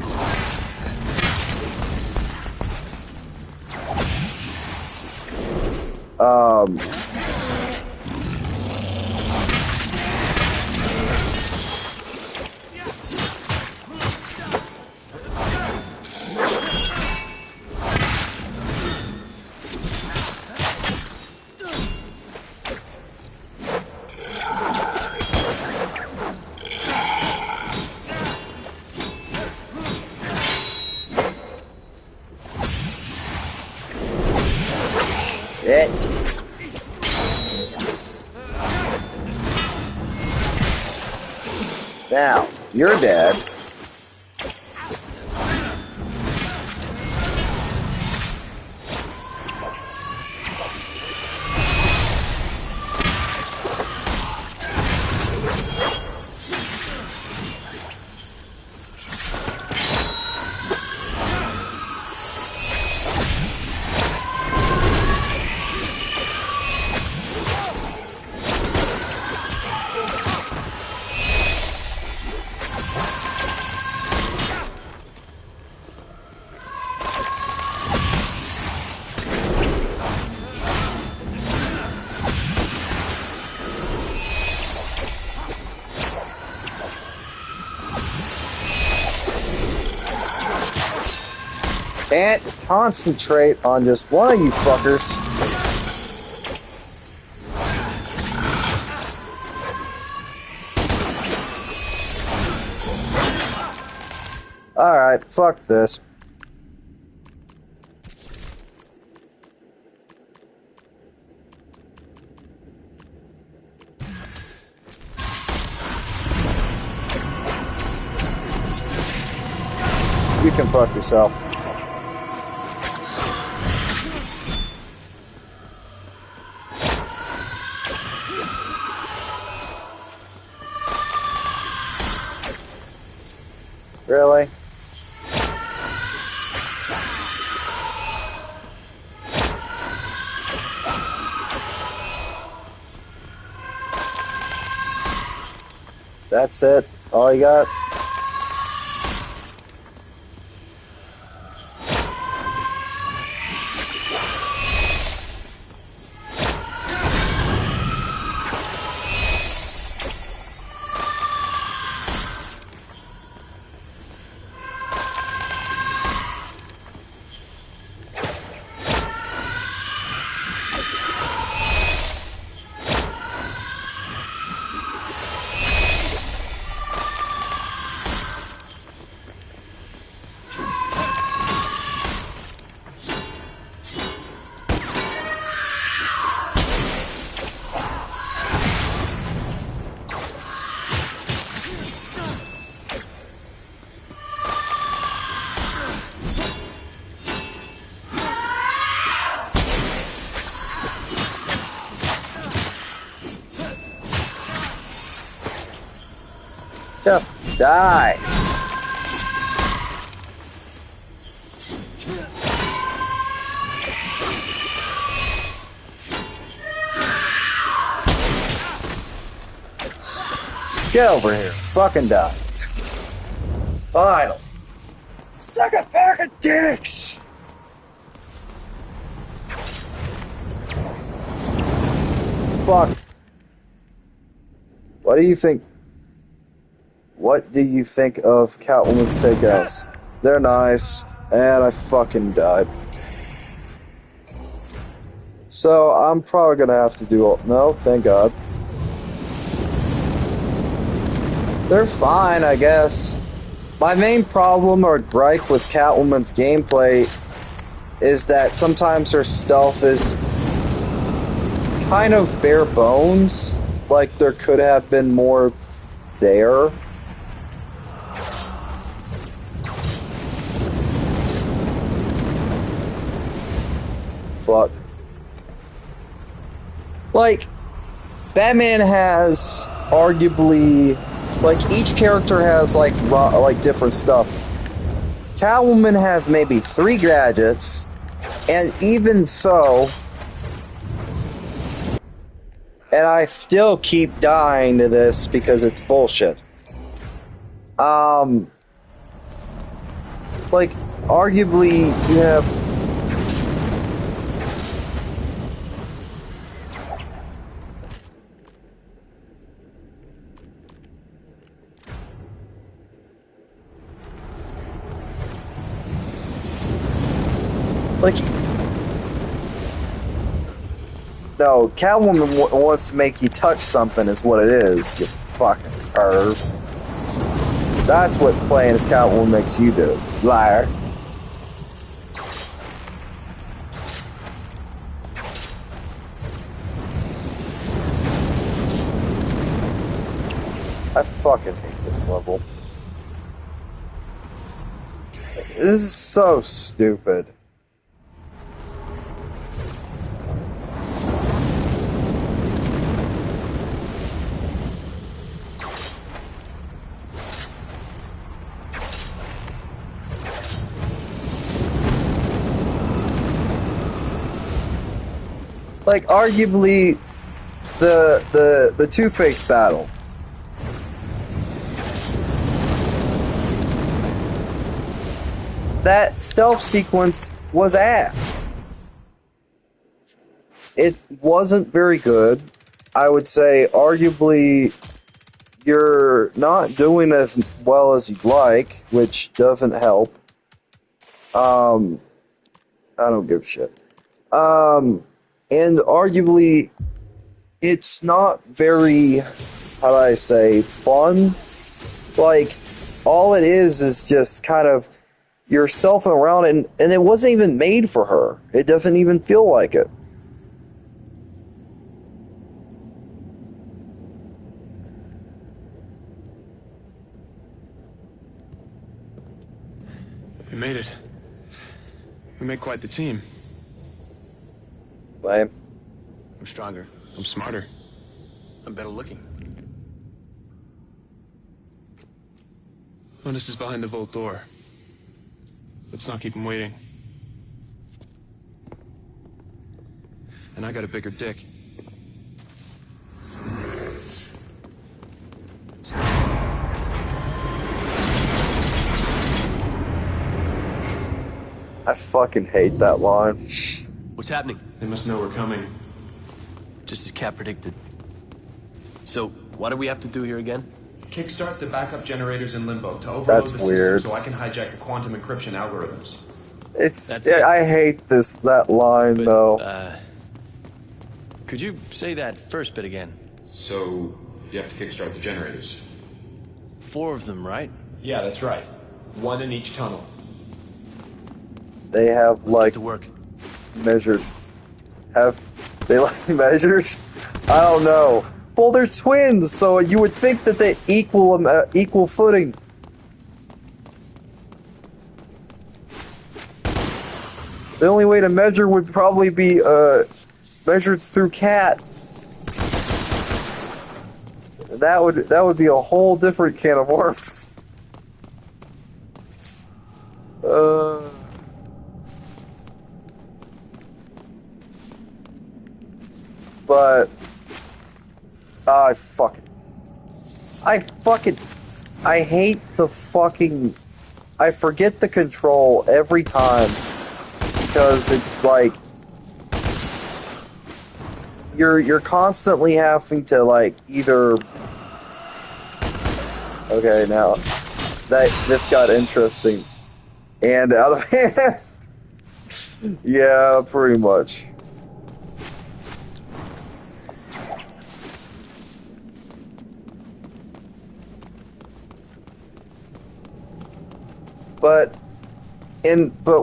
Shit. Now, you're dead. Can't concentrate on just one of you fuckers. Alright, fuck this. You can fuck yourself. Really? That's it? All you got? Just die. Get over here. Fucking die. Final. Suck a pack of dicks. Fuck. What do you think? What do you think of Catwoman's takeouts? They're nice, and I fucking died. So I'm probably gonna have to do. No, thank God. They're fine, I guess. My main problem or gripe with Catwoman's gameplay is that sometimes her stealth is kind of bare bones. Like there could have been more there. Fuck. Like, Batman has arguably, like, each character has like different stuff. Catwoman has maybe 3 gadgets, and even so, and I still keep dying to this because it's bullshit. Like, arguably, you have. Like, no, Catwoman wants to make you touch something is what it is, you fucking perv. That's what playing as Catwoman makes you do, liar. I fucking hate this level. This is so stupid. Like, arguably, the Two-Face battle. That stealth sequence was ass. It wasn't very good. I would say, arguably, you're not doing as well as you'd like, which doesn't help. I don't give a shit. And arguably, it's not very, how do I say, fun. Like, all it is just kind of yourself around, and it wasn't even made for her. It doesn't even feel like it. We made it. We make quite the team. Lame. I'm stronger. I'm smarter. I'm better looking. Jonas is behind the vault door. Let's not keep him waiting. And I got a bigger dick. I fucking hate that line. What's happening? They must know we're coming. Just as Cap predicted. So, what do we have to do here again? Kickstart the backup generators in Limbo to overload That's the weird. system so I can hijack the quantum encryption algorithms. It's. it. I hate that line But, though. Could you say that first bit again? So, you have to kickstart the generators. 4 of them, right? Yeah, that's right. 1 in each tunnel. They have Let's like get to work. measured. Have they like measured? I don't know. Well, they're twins, so you would think that they equal footing. The only way to measure would probably be measured through cat. that would be a whole different can of worms. But I hate the fucking. I forget the control every time because it's like you're constantly having to like either. Okay, now this got interesting and out of hand. Yeah, pretty much. But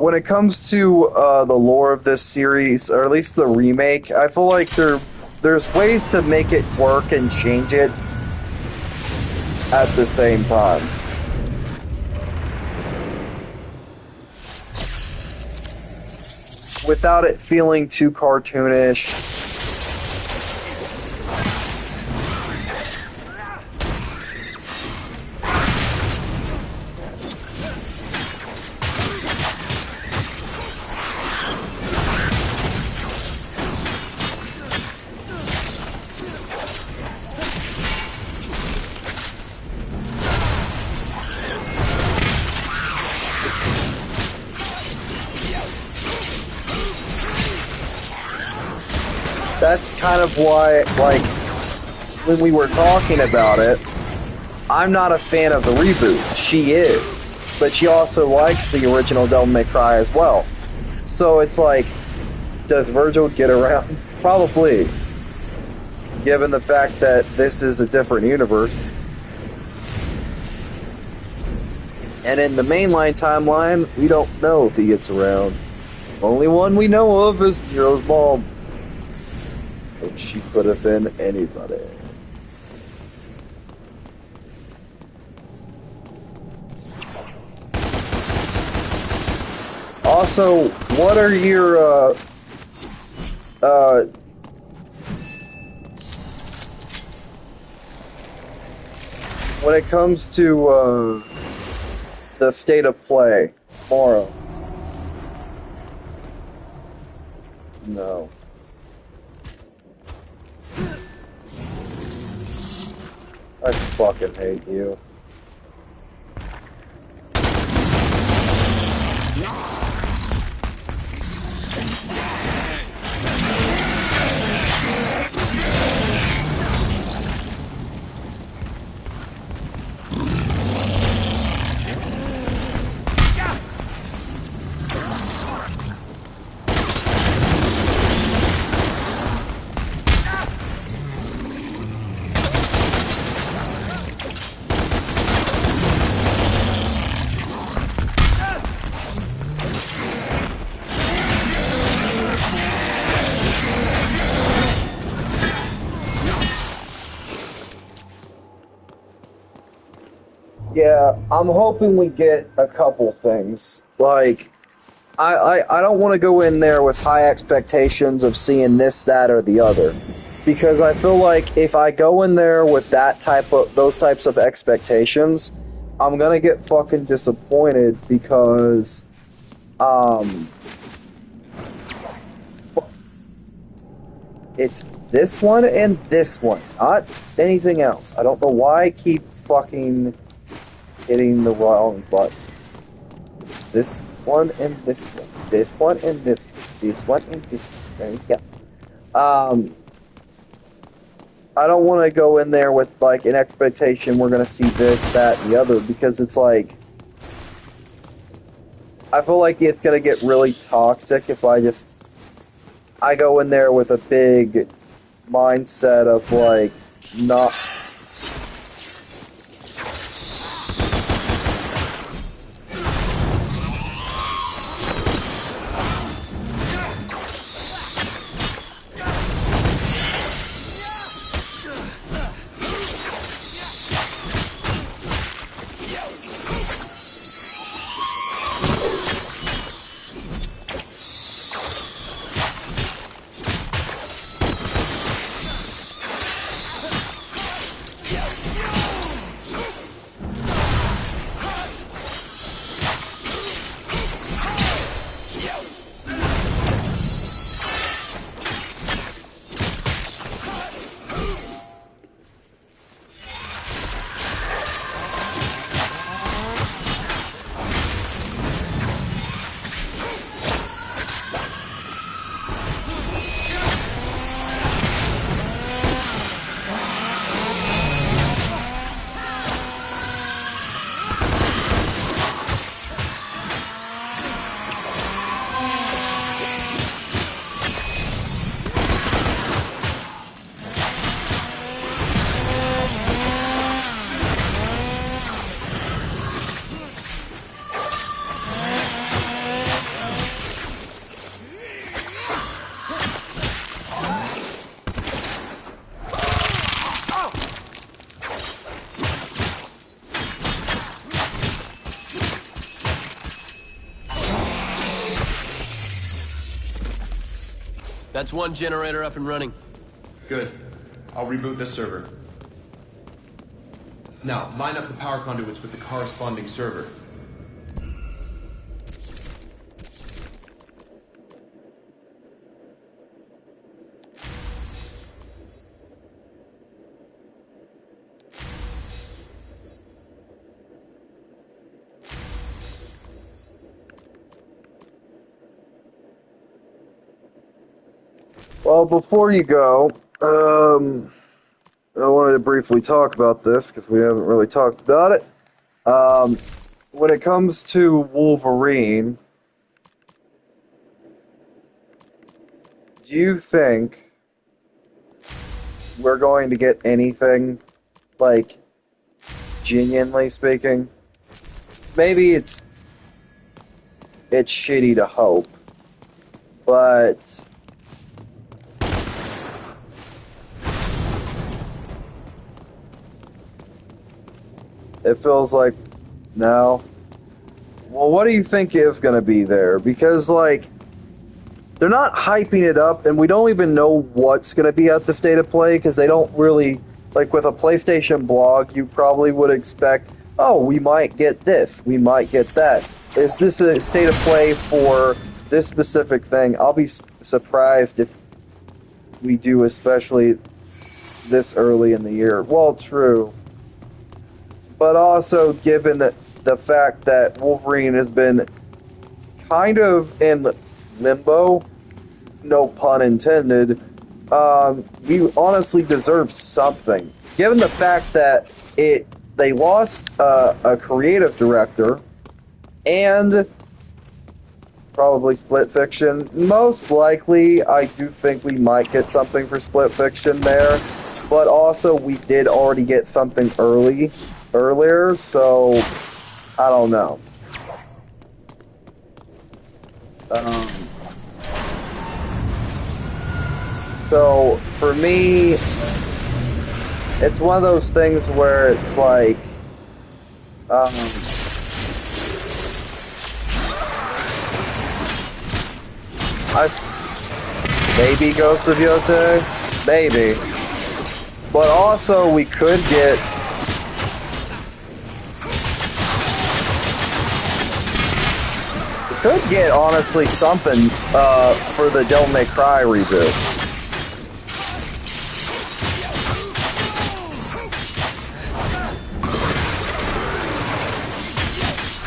when it comes to the lore of this series, or at least the remake, I feel like there's ways to make it work and change it at the same time. Without it feeling too cartoonish. That's kind of why, like, when we were talking about it, I'm not a fan of the reboot. She is, but she also likes the original Devil May Cry as well. So it's like, does Virgil get around? Probably, given the fact that this is a different universe. And in the mainline timeline, we don't know if he gets around. Only one we know of is Nero's mom. But she could have been anybody. Also, what are your, when it comes to, the state of play tomorrow? No. I fucking hate you. Yeah, I'm hoping we get a couple things. Like, I don't want to go in there with high expectations of seeing this, that, or the other. Because I feel like if I go in there with those types of expectations, I'm gonna get fucking disappointed because, it's this one and this one, not anything else. I don't know why I keep fucking hitting the wrong button. It's this one and this one. This one and this one. This one and this one. There you go. I don't want to go in there with, like, an expectation we're going to see this, that, and the other, because it's like, I feel like it's going to get really toxic if I go in there with a big mindset of, like, not... That's one generator up and running. Good. I'll reboot this server. Now, line up the power conduits with the corresponding server. Well, before you go, I wanted to briefly talk about this because we haven't really talked about it. When it comes to Wolverine, do you think we're going to get anything, like, genuinely speaking? Maybe it's shitty to hope, but it feels like no. Well, what do you think is going to be there? Because, like, they're not hyping it up, and we don't even know what's going to be at the State of Play, because they don't really, like, with a PlayStation blog, you probably would expect, oh, we might get this, we might get that. Is this a State of Play for this specific thing? I'll be surprised if we do, especially this early in the year. Well, true. But also, given the fact that Wolverine has been kind of in limbo, no pun intended, we honestly deserve something. Given the fact that they lost a creative director and probably Split Fiction, most likely I do think we might get something for Split Fiction there, but also we did already get something earlier, so I don't know. So for me, it's one of those things where it's like, maybe Ghost of Yotei, maybe, but also we could get. Could get, honestly, something for the Devil May Cry reboot.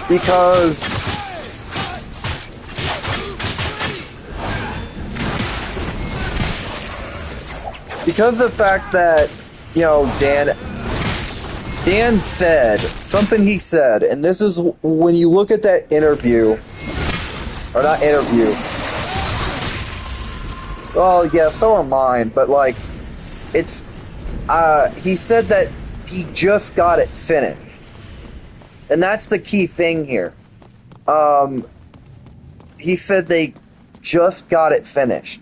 Because the fact that, you know, Dan said, something he said, and this is when you look at that interview, or not interview. Well, yeah, so are mine, but like, it's, he said that he just got it finished. And that's the key thing here. He said they just got it finished.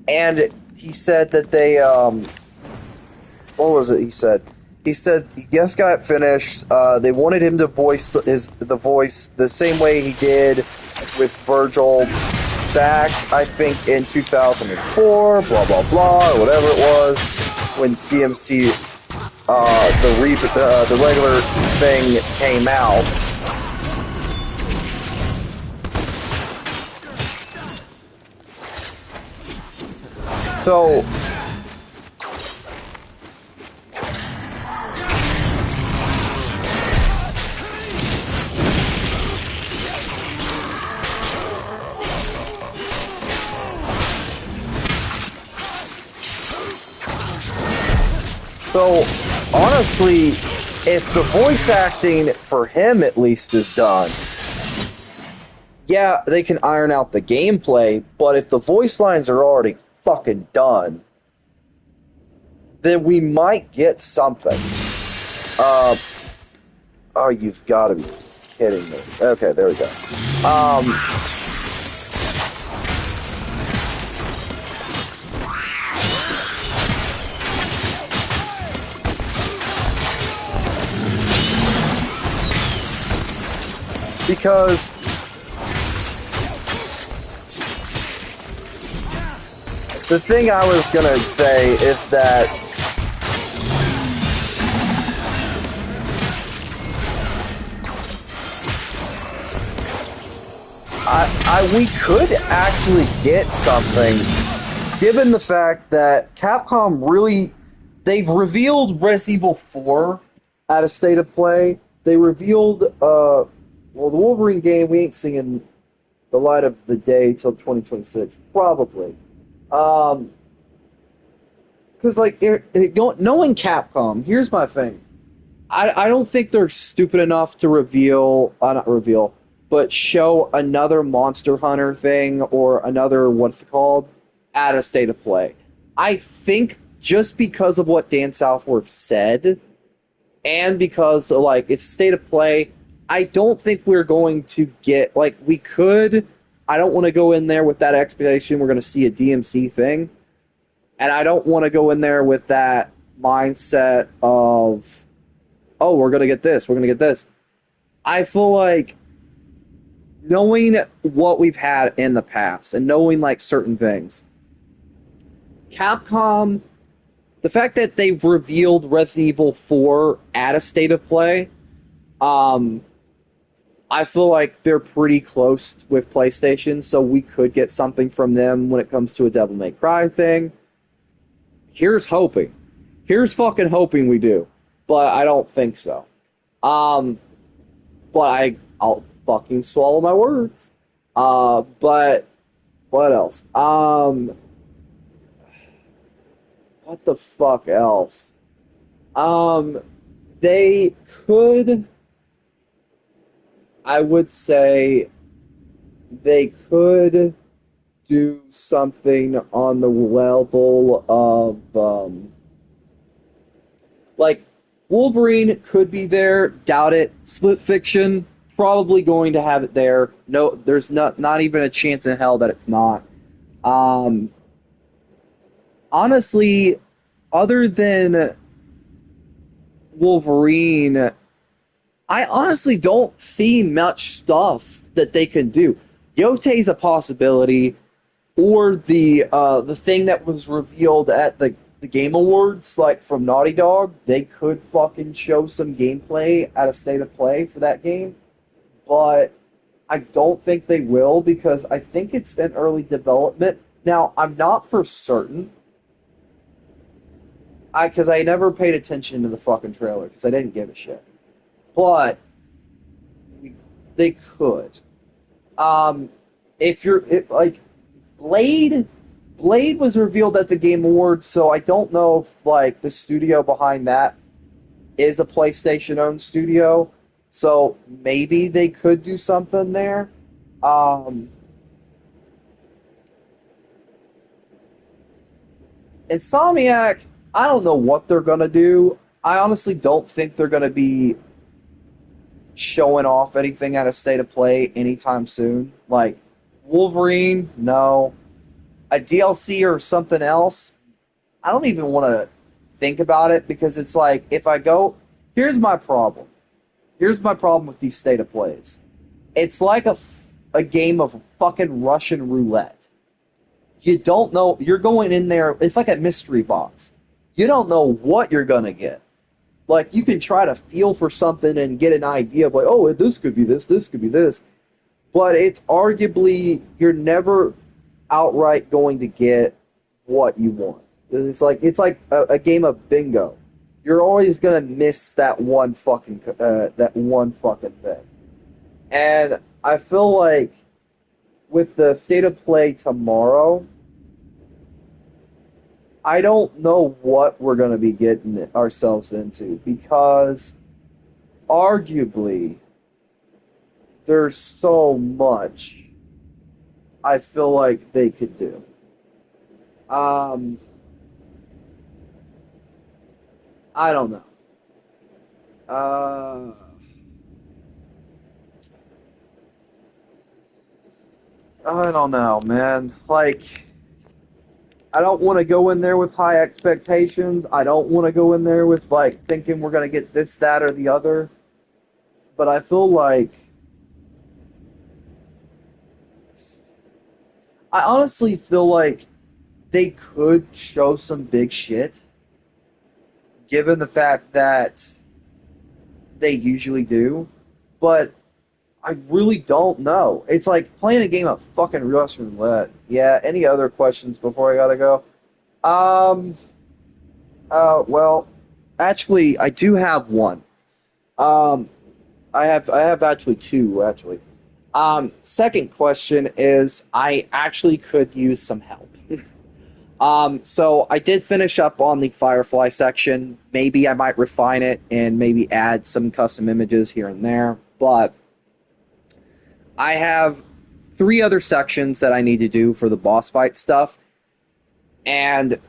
And he said that they, what was it he said? He said he just got it finished. They wanted him to voice the voice the same way he did with Virgil back, I think, in 2004, blah, blah, blah, or whatever it was, when DMC, the regular thing came out. So, honestly, if the voice acting for him at least is done, yeah, they can iron out the gameplay, but if the voice lines are already fucking done, then we might get something. Oh, you've got to be kidding me. Okay, there we go. Because the thing I was gonna say is that we could actually get something, given the fact that Capcom really, they've revealed Resident Evil 4 at a state of play. They revealed, well, the Wolverine game, we ain't seeing the light of the day till 2026, probably. Because, like, knowing Capcom, here's my thing. I don't think they're stupid enough to reveal, not reveal, but show another Monster Hunter thing or another, what's it called, at a state of play. I think just because of what Dan Southworth said, and because, like, it's state of play, I don't think we're going to get, like, we could, I don't want to go in there with that expectation we're going to see a DMC thing, and I don't want to go in there with that mindset of, oh, we're going to get this, we're going to get this. I feel like knowing what we've had in the past and knowing, like, certain things, Capcom, the fact that they've revealed Resident Evil 4 at a state of play, I feel like they're pretty close with PlayStation, so we could get something from them when it comes to a Devil May Cry thing. Here's hoping. Here's fucking hoping we do. But I don't think so. But I'll fucking swallow my words. But what else? What the fuck else? They could, I would say, they could do something on the level of, like, Wolverine could be there, doubt it. Split Fiction, probably going to have it there. No, there's not even a chance in hell that it's not. Honestly, other than Wolverine, I honestly don't see much stuff that they can do. Yote's a possibility, or the thing that was revealed at the Game Awards, like from Naughty Dog, they could fucking show some gameplay at a state of play for that game, but I don't think they will because I think it's in early development. Now, I'm not for certain, because I never paid attention to the fucking trailer because I didn't give a shit. But they could. Like Blade was revealed at the Game Awards, so I don't know if like the studio behind that is a PlayStation-owned studio. So maybe they could do something there. Insomniac, I don't know what they're going to do. I honestly don't think they're going to be showing off anything at a state of play anytime soon. Like, Wolverine, no. A DLC or something else, I don't even want to think about it because it's like, if I go... Here's my problem. Here's my problem with these state of plays. It's like a game of fucking Russian roulette. You don't know... You're going in there... It's like a mystery box. You don't know what you're going to get. Like, you can try to feel for something and get an idea of, like, oh, this could be this could be this. But it's arguably, you're never outright going to get what you want. It's like a game of bingo. You're always going to miss that one fucking thing. And I feel like with the state of play tomorrow, I don't know what we're going to be getting ourselves into because arguably there's so much I feel like they could do. I don't know. I don't know, man. Like, I don't want to go in there with high expectations. I don't want to go in there with, like, thinking we're going to get this, that, or the other. But I feel like... I honestly feel like they could show some big shit, given the fact that they usually do, but I really don't know. It's like playing a game of fucking Russian roulette. Yeah, any other questions before I gotta go? Well, actually, I do have one. I have actually two, actually. Second question is, I actually could use some help. So I did finish up on the Firefly section. Maybe I might refine it and maybe add some custom images here and there. But I have 3 other sections that I need to do for the boss fight stuff. And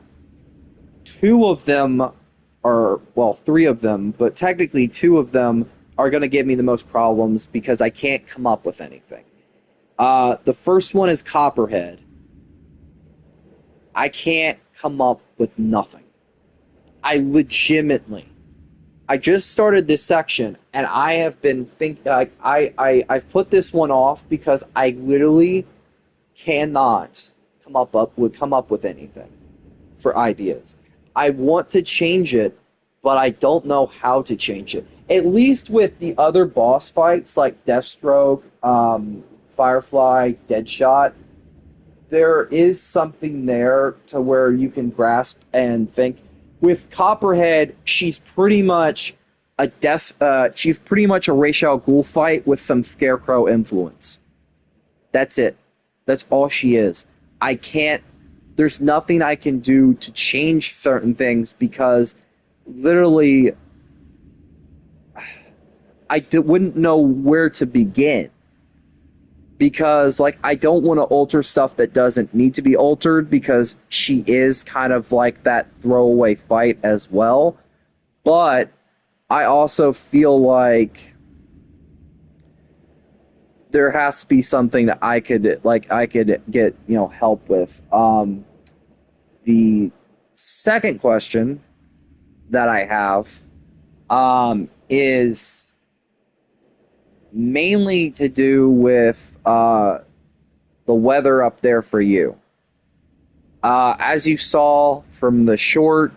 2 of them are, well, 3 of them, but technically 2 of them are going to give me the most problems because I can't come up with anything. The first one is Copperhead. I can't come up with nothing. I just started this section, and I have been thinking. I've put this one off because I literally cannot come up with anything for ideas. I want to change it, but I don't know how to change it. At least with the other boss fights like Deathstroke, Firefly, Deadshot, there is something there to where you can grasp and think. With Copperhead, she's pretty much a Ra's al Ghul fight with some Scarecrow influence. That's it. That's all she is. There's nothing I can do to change certain things because literally wouldn't know where to begin. Because, like, I don't want to alter stuff that doesn't need to be altered because she is kind of like that throwaway fight as well. But I also feel like there has to be something that I could get, help with. The second question that I have is mainly to do with the weather up there for you. As you saw from the short,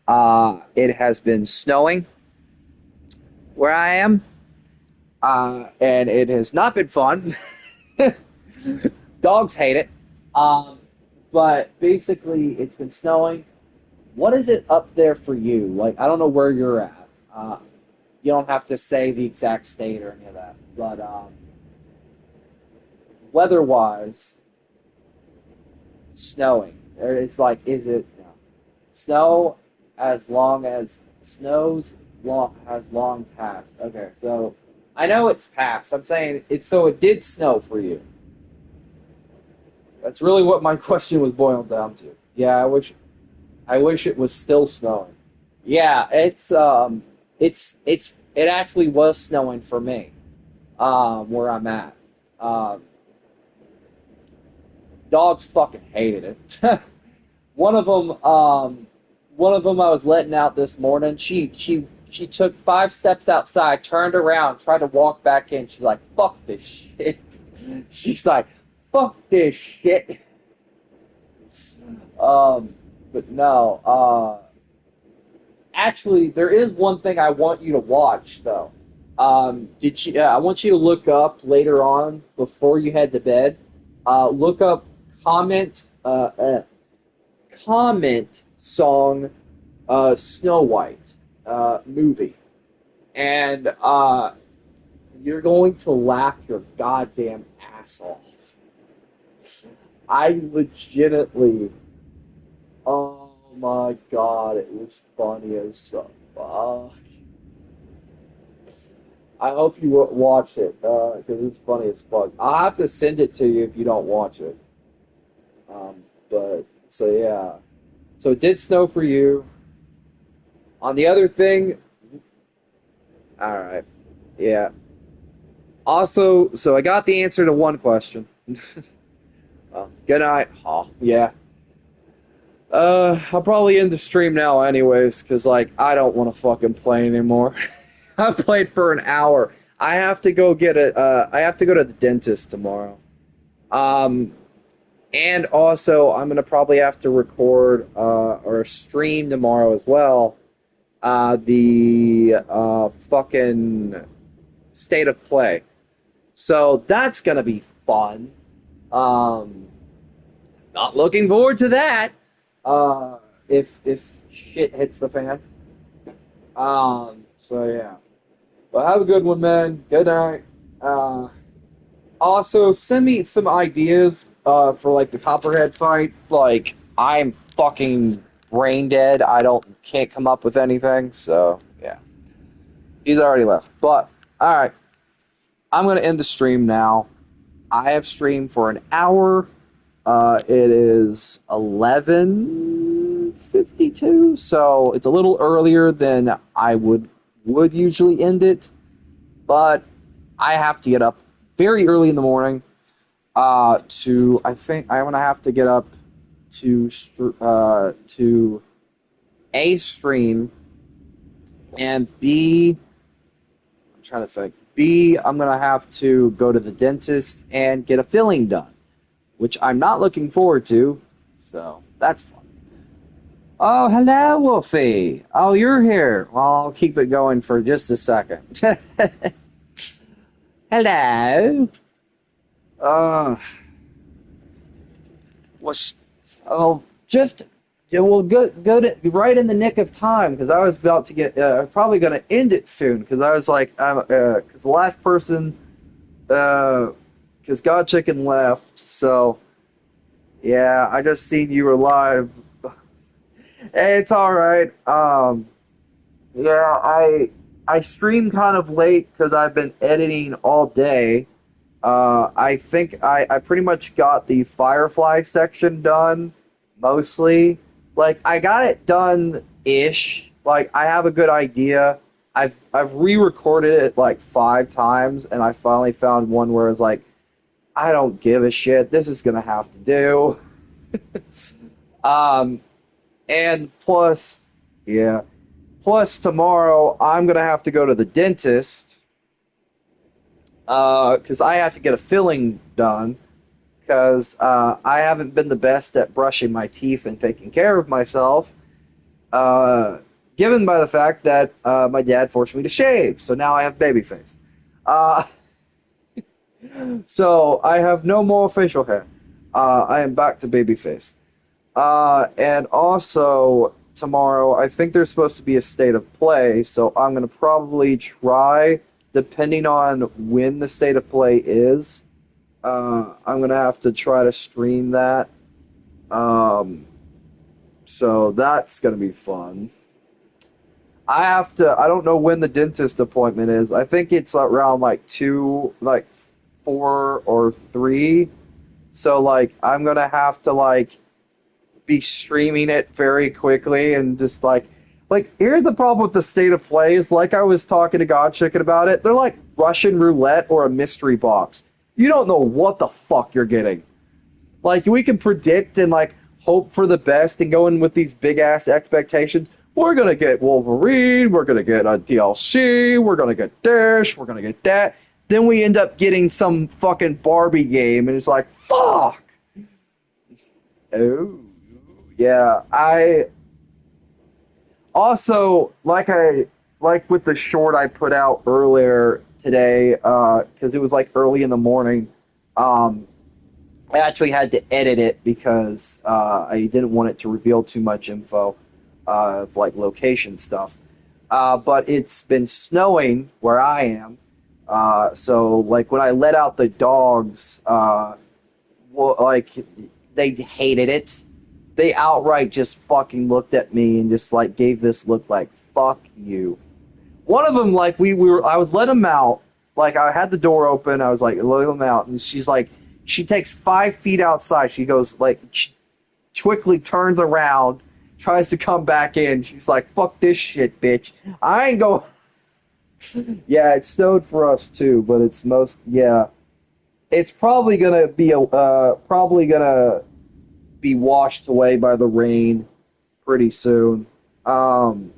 it has been snowing where I am, and it has not been fun. Dogs hate it. But basically, it's been snowing. What is it up there for you? Like, I don't know where you're at. You don't have to say the exact state or any of that. But weather-wise, snowing. It's like, is it snow as long as has long passed? Okay, so I know it's passed. I'm saying it did snow for you. That's really what my question was boiled down to. Yeah, I wish it was still snowing. Yeah, it actually was snowing for me, where I'm at. Dogs fucking hated it. One of them I was letting out this morning. She took 5 steps outside, turned around, tried to walk back in. She's like, "Fuck this shit." She's like, "Fuck this shit." But no. Actually, there is one thing I want you to watch, though. I want you to look up later on before you head to bed. Look up comment song Snow White movie, and you're going to laugh your goddamn ass off. I legitimately, oh my god, it was funny as fuck. I hope you watch it, because it's funny as fuck. I'll have to send it to you if you don't watch it. So yeah. So it did snow for you. On the other thing, alright, yeah. Also, so I got the answer to one question. Good night. Oh, yeah. I'll probably end the stream now anyways, because, like, I don't want to fucking play anymore. I played for an hour. I have to go to the dentist tomorrow. And also, I'm going to probably have to record or stream tomorrow as well the fucking state of play. So that's going to be fun. Not looking forward to that. If shit hits the fan. So yeah. Well, have a good one, man. Good night. Also, send me some ideas for like the Copperhead fight. Like, I'm fucking brain dead. Can't come up with anything. So yeah, he's already left. But all right, I'm gonna end the stream now. I have streamed for an hour. It is 11:52, so it's a little earlier than I would usually end it. But I have to get up very early in the morning. I think I'm gonna have to get up to A, stream, and B, I'm trying to think. B, I'm gonna have to go to the dentist and get a filling done, which I'm not looking forward to. So that's fun. Oh, hello, Wolfie. Oh, you're here. Well, I'll keep it going for just a second. Hello. Was just yeah, well, go to right in the nick of time because I was about to get probably going to end it soon because I was like because the last person because God Chicken left, so yeah, I just seen you were live. Hey, it's all right. Yeah, I stream kind of late because I've been editing all day. I think I pretty much got the Firefly section done, mostly. Like, I got it done-ish. Like, I have a good idea. I've re-recorded it, like, 5 times, and I finally found one where it's like, I don't give a shit. This is gonna have to do. And plus, yeah. Plus, tomorrow, I'm gonna have to go to the dentist because I have to get a filling done because I haven't been the best at brushing my teeth and taking care of myself, given by the fact that my dad forced me to shave, so now I have baby face. Uh, so I have no more facial hair. I am back to baby face. And also, tomorrow, I think there's supposed to be a state of play, so I'm going to probably try, depending on when the state of play is, I'm going to have to try to stream that. So that's going to be fun. I don't know when the dentist appointment is. I think it's around like 4 or 3. So like I'm going to have to like be streaming it very quickly and just like here's the problem with the state of play is like I was talking to God Chicken about it. They're like Russian roulette or a mystery box. You don't know what the fuck you're getting. Like we can predict and like hope for the best and go in with these big ass expectations. We're gonna get Wolverine, we're gonna get a DLC, we're gonna get this, we're gonna get that. Then we end up getting some fucking Barbie game and it's like fuck. Oh yeah, I also like with the short I put out earlier today, because it was like early in the morning. I actually had to edit it because I didn't want it to reveal too much info of like location stuff. But it's been snowing where I am, so like when I let out the dogs, like they hated it. They outright just fucking looked at me and just like gave this look like fuck you. One of them, like I was letting them out. Like I had the door open, I was like letting them out, and she's like, she takes 5 feet outside. She goes like, quickly turns around, tries to come back in. She's like, fuck this shit, bitch. I ain't go. Yeah, it snowed for us too, but it's it's probably gonna be washed away by the rain pretty soon. So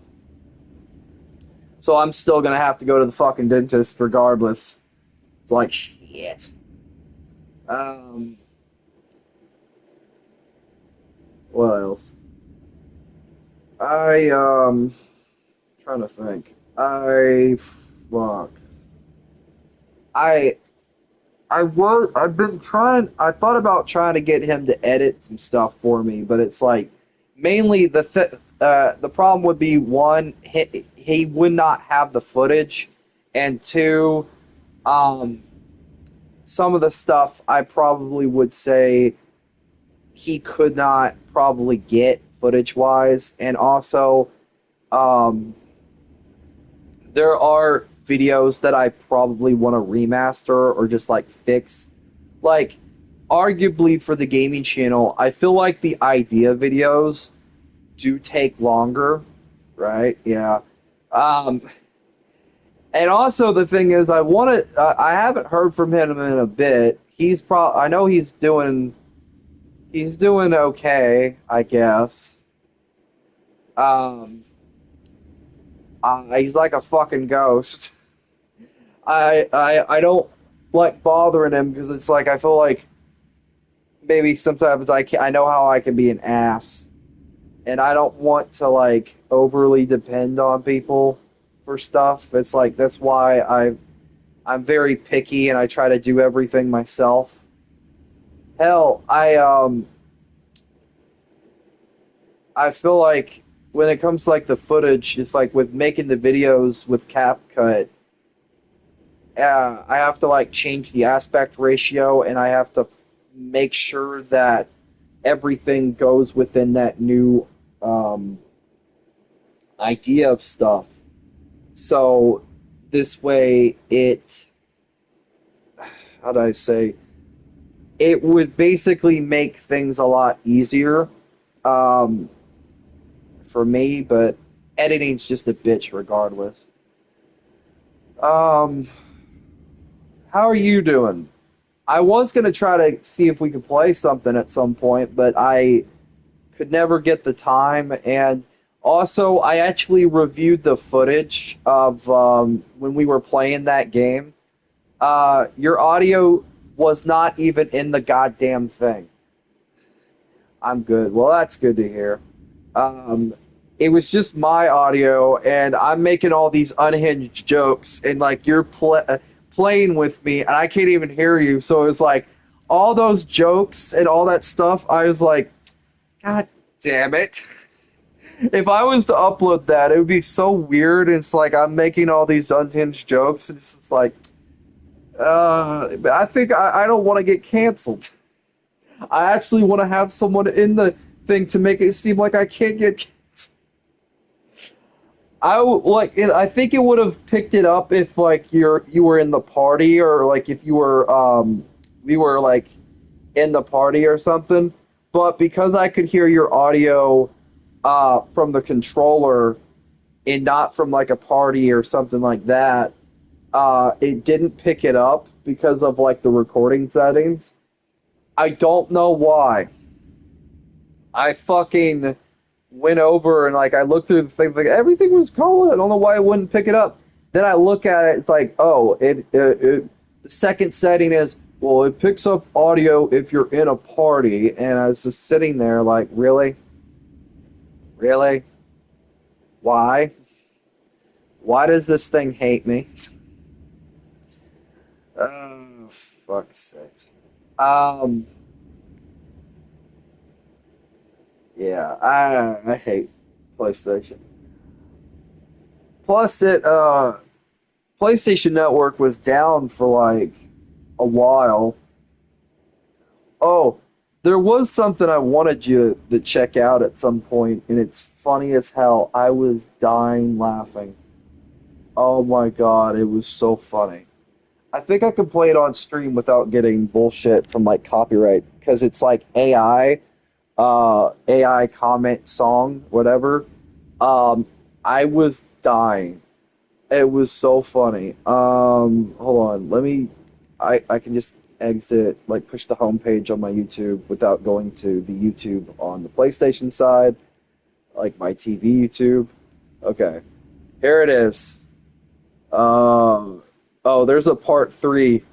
I'm still gonna have to go to the fucking dentist regardless. It's like shit. What else? Trying to think. Fuck. I I've been trying. I thought about trying to get him to edit some stuff for me, but it's like mainly the problem would be one, he would not have the footage, and two, um, some of the stuff I probably would say he could not probably get footage wise, and also um, there are videos that I probably want to remaster or just like fix. Like, arguably for the gaming channel, I feel like the idea videos do take longer, right? Yeah. Um, and also the thing is, I haven't heard from him in a bit. I know he's doing okay, I guess. Um, he's like a fucking ghost. I don't like bothering him because it's like I feel like maybe sometimes I know how I can be an ass, and I don't want to like overly depend on people for stuff. It's like that's why I'm very picky and I try to do everything myself. Hell, I feel like when it comes to like the footage, it's like with making the videos with CapCut, I have to like change the aspect ratio and I have to make sure that everything goes within that new um, idea of stuff. So this way, how do I say, it would basically make things a lot easier um, for me, but editing's just a bitch regardless. Um, how are you doing? I was gonna try to see if we could play something at some point, but I could never get the time. And also, I actually reviewed the footage of when we were playing that game. Your audio was not even in the goddamn thing. I'm good. Well, that's good to hear. Um, it was just my audio, and I'm making all these unhinged jokes, and like you're playing with me, and I can't even hear you. So it was like all those jokes and all that stuff. I was like, God damn it. If I was to upload that, it would be so weird. It's like I'm making all these unhinged jokes. And it's just like, I think I don't want to get canceled. I actually want to have someone in the thing to make it seem like I can't get canceled. I think it would have picked it up if like you were in the party or like if you were we were like in the party or something. But because I could hear your audio from the controller and not from like a party or something like that, it didn't pick it up because of like the recording settings. I don't know why. I fucking went over and like I looked through the thing, like everything was cool. I don't know why it wouldn't pick it up. Then I look at it, it's like, oh, the second setting is, well, it picks up audio if you're in a party, and I was just sitting there like, really? Really? Why? Why does this thing hate me? Oh, fuck's sake. Um, yeah, I hate PlayStation. Plus, PlayStation Network was down for like a while. Oh, there was something I wanted you to check out at some point, and it's funny as hell. I was dying laughing. Oh my god, it was so funny. I think I could play it on stream without getting bullshit from like copyright because it's like AI comment song, whatever. I was dying. It was so funny. Hold on. I can just exit, like push the home page on my YouTube without going to the YouTube on the PlayStation side, like my TV YouTube. Okay. Here it is. Oh, there's a part 3.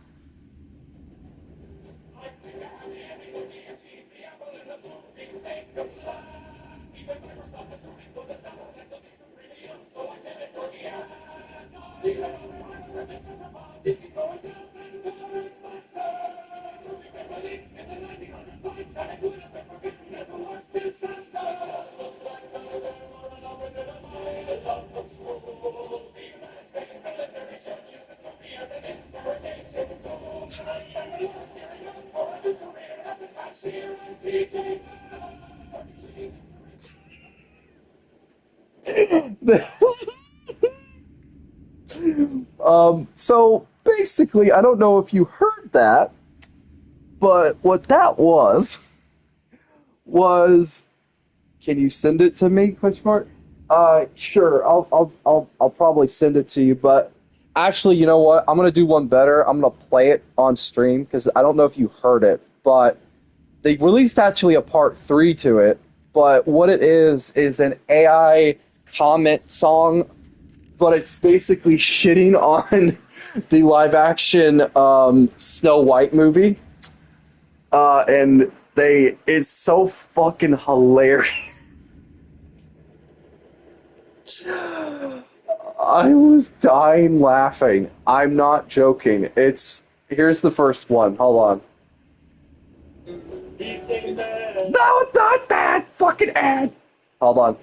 So basically, I don't know if you heard that, but what that was, can you send it to me? Question mark. Sure. I'll probably send it to you. But actually, you know what? I'm gonna do one better. I'm gonna play it on stream because I don't know if you heard it, but they released actually a part 3 to it. But what it is an AI comment song, but it's basically shitting on the live action Snow White movie. And it's so fucking hilarious. I was dying laughing. I'm not joking. Here's the first one. Hold on. No, not that fucking ad. Hold on.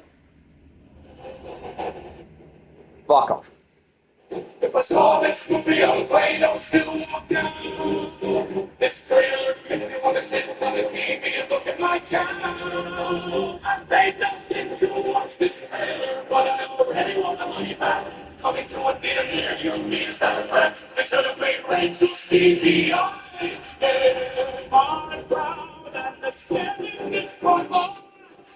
Fuck off. If I saw this movie on the plane, I would still walk down. This trailer makes me want to sit on the TV and look at my cow. I paid nothing to watch this trailer, but I already want the money back. Coming to a theater near you means that a threat. They should have made Rachel CGI instead. I'm proud and the selling is quite on.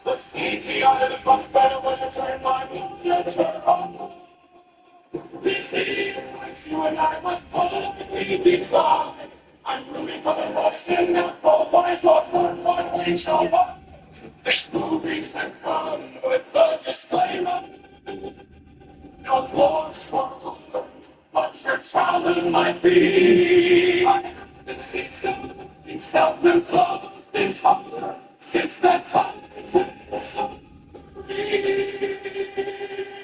The CGI is much better when I turn my monitor on. This makes you and I must politely decline. I'm rooting for the boys and not for boys or for what we shall want. This movie's have come with a disclaimer. No dwarfs for Holland, but your childhood might be. I haven't seen something self-employed this hard since that time. So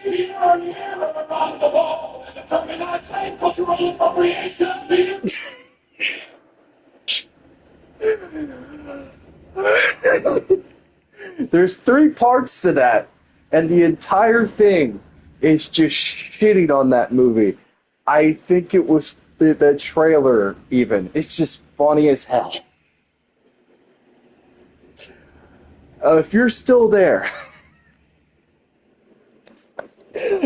mirror, mirror on the wall, is a terminite claim cultural appropriation. There's 3 parts to that, and the entire thing is just shitting on that movie. I think it was the trailer, even. It's just funny as hell. If you're still there,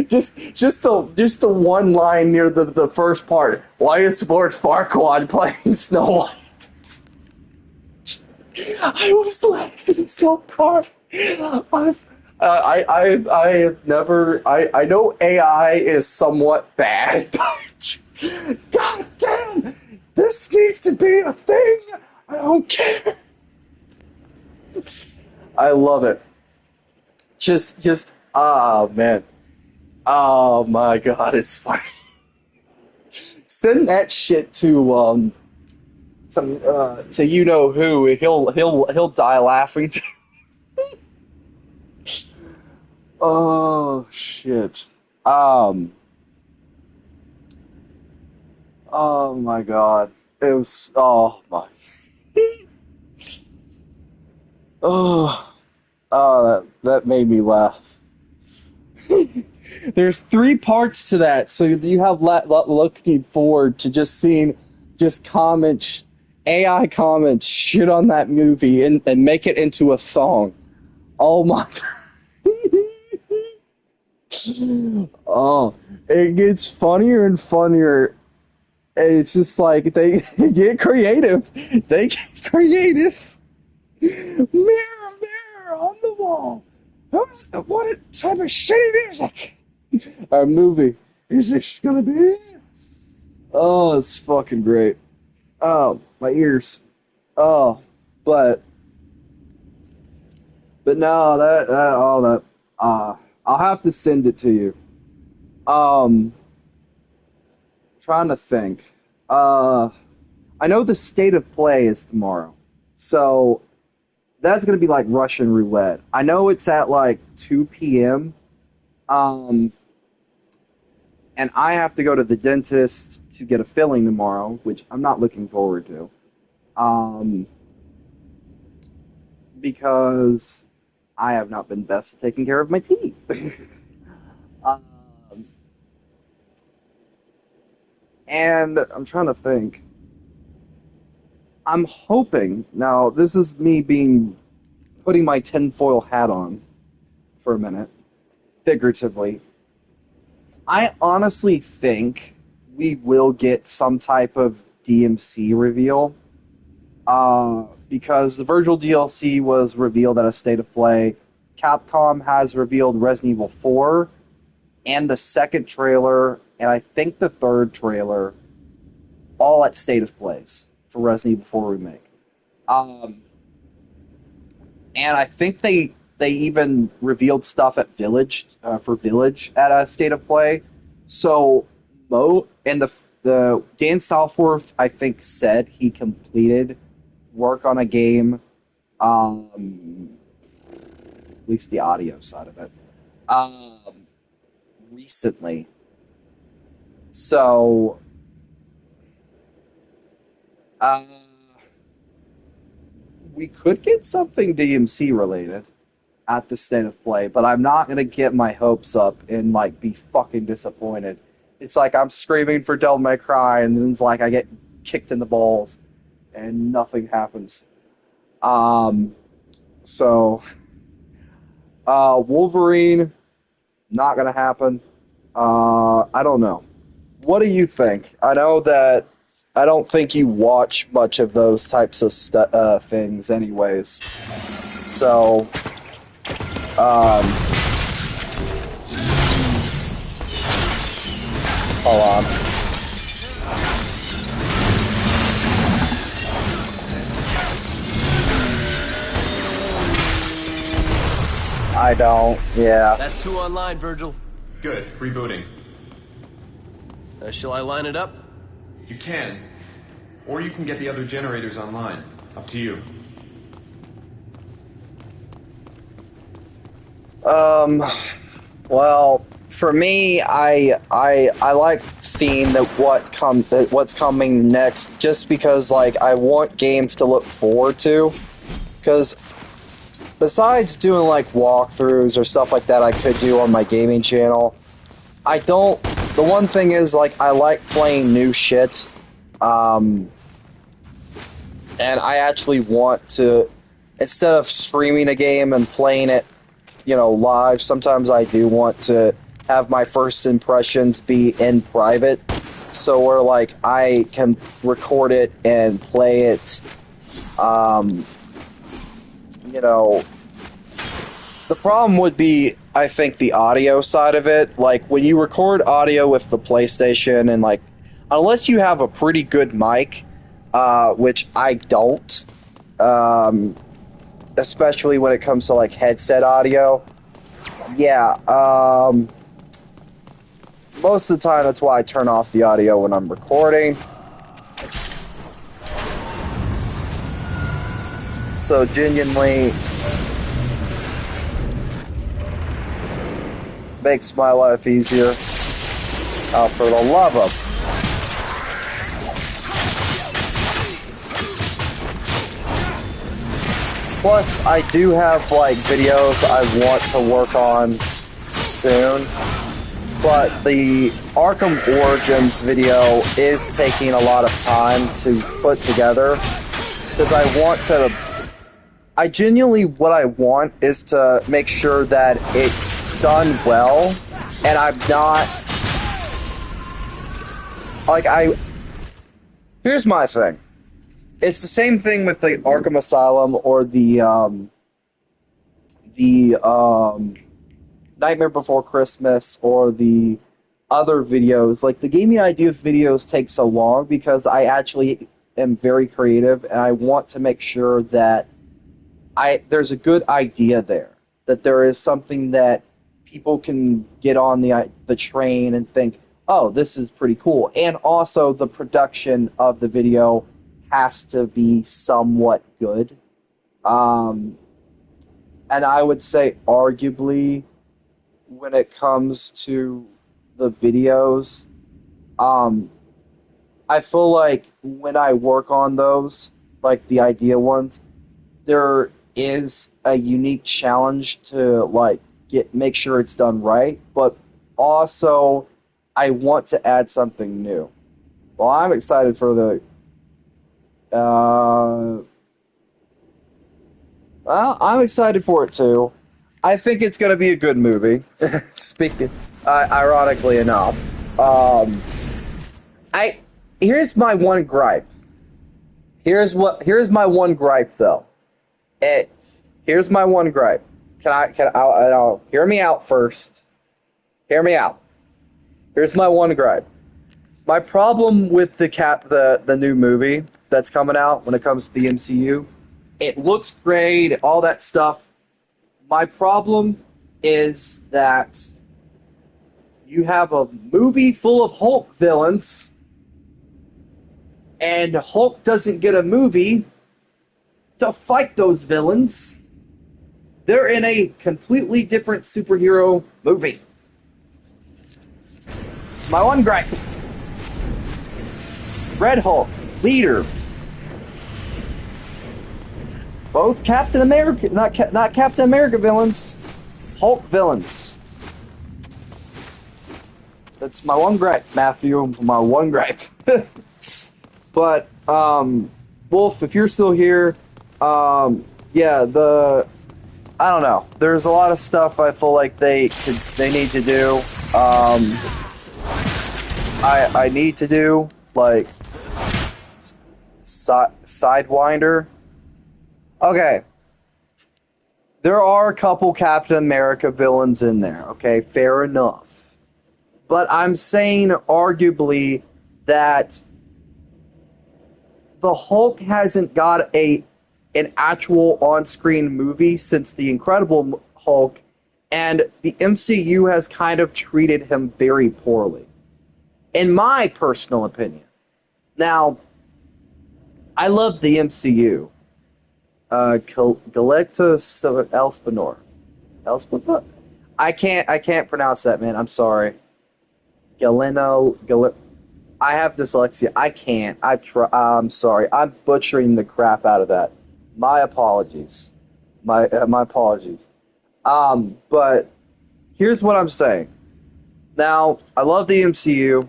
just the one line near the first part. Why is Lord Farquaad playing Snow White? I was laughing so hard. I have never. I know AI is somewhat bad, but god damn, this needs to be a thing. I don't care. I love it. Ah, man. Oh my god, it's funny. Send that shit to to you know who. He'll die laughing. Oh shit. Oh my god. It was. Oh my. Oh. Oh, that made me laugh. There's 3 parts to that, so you have looking forward to just seeing comments, AI comments, shit on that movie and make it into a song. Oh my. Oh, it gets funnier and funnier. It's just like they get creative. They get creative. Mirror, mirror on the wall. What type of shitty music? Our movie is this gonna be? Oh, it's fucking great. Oh, my ears. Oh, but no, I'll have to send it to you. Trying to think. I know the state of play is tomorrow, so that's gonna be like Russian roulette. I know it's at like 2 p.m. and I have to go to the dentist to get a filling tomorrow, which I'm not looking forward to. Because I have not been best at taking care of my teeth. um, and I'm trying to think. I'm hoping, now this is me putting my tinfoil hat on for a minute, figuratively. I honestly think we will get some type of DMC reveal. Because the Virgil DLC was revealed at a State of Play. Capcom has revealed Resident Evil 4 and the second trailer, and I think the third trailer, all at State of Plays for Resident Evil 4 Remake. And I think they even revealed stuff at Village, for Village at a State of Play. So, and the Dan Southworth, I think, said he completed work on a game, at least the audio side of it, recently. So, we could get something DMC related at the State of Play, but I'm not going to get my hopes up and, like, be fucking disappointed. It's like I'm screaming for Devil May Cry, and then it's like I get kicked in the balls, and nothing happens. Wolverine, not going to happen. I don't know. What do you think? I know that I don't think you watch much of those types of things anyways. So, hold on. I don't, yeah. That's 2 online, Virgil. Good. Rebooting. Shall I line it up? You can. Or you can get the other generators online. Up to you. Well, for me, I like seeing what's coming next, just because, like, I want games to look forward to. Because besides doing, like, walkthroughs or stuff like that I could do on my gaming channel, the one thing is, like, I like playing new shit. And I actually want to, instead of streaming a game and playing it, live, sometimes I do want to have my first impressions be in private. So where, like, I can record it and play it, the problem would be, I think, the audio side of it. Like, when you record audio with the PlayStation and, like, unless you have a pretty good mic, which I don't, especially when it comes to, like, headset audio, yeah, most of the time that's why I turn off the audio when I'm recording. So, genuinely makes my life easier. For the love of... Plus, I do have, like, videos I want to work on soon. But the Arkham Origins video is taking a lot of time to put together. Because I genuinely, what I want is to make sure that it's done well, and I'm not, like, here's my thing. It's the same thing with the Arkham Asylum or the Nightmare Before Christmas or the other videos. Like, the Gaming Ideas videos take so long because I actually am very creative, and I want to make sure that there's a good idea there, that there is something that people can get on the train and think, oh, this is pretty cool. And also, the production of the video has to be somewhat good. And I would say, arguably, when it comes to the videos, I feel like when I work on those, like the idea ones, there is a unique challenge to like make sure it's done right, but also I want to add something new. Well, I'm excited for the well, I'm excited for it too. I think it's going to be a good movie. Speaking, ironically enough, I here's my one gripe. Here's my one gripe though. Here's my one gripe. I'll hear me out first. Hear me out. Here's my one gripe. My problem with the new movie that's coming out when it comes to the MCU, it looks great, all that stuff. My problem is that you have a movie full of Hulk villains, and Hulk doesn't get a movie to fight those villains. They're in a completely different superhero movie. It's my one gripe. Red Hulk, leader. Both Captain America, not Captain America villains, Hulk villains. That's my one gripe, Matthew. My one gripe. But Wolf, if you're still here, yeah, I don't know. There's a lot of stuff I feel like they need to do. I need to do like Sidewinder. Okay. There are a couple Captain America villains in there, okay? Fair enough. But I'm saying, arguably, that the Hulk hasn't got an actual on-screen movie since The Incredible Hulk, and the MCU has kind of treated him very poorly, in my personal opinion. Now, I love the MCU. Galactus Elspinor. Elspinor? I can't pronounce that, man. I'm sorry. I have dyslexia. I can't. I'm sorry. I'm butchering the crap out of that. My apologies. My apologies. But here's what I'm saying. Now, I love the MCU.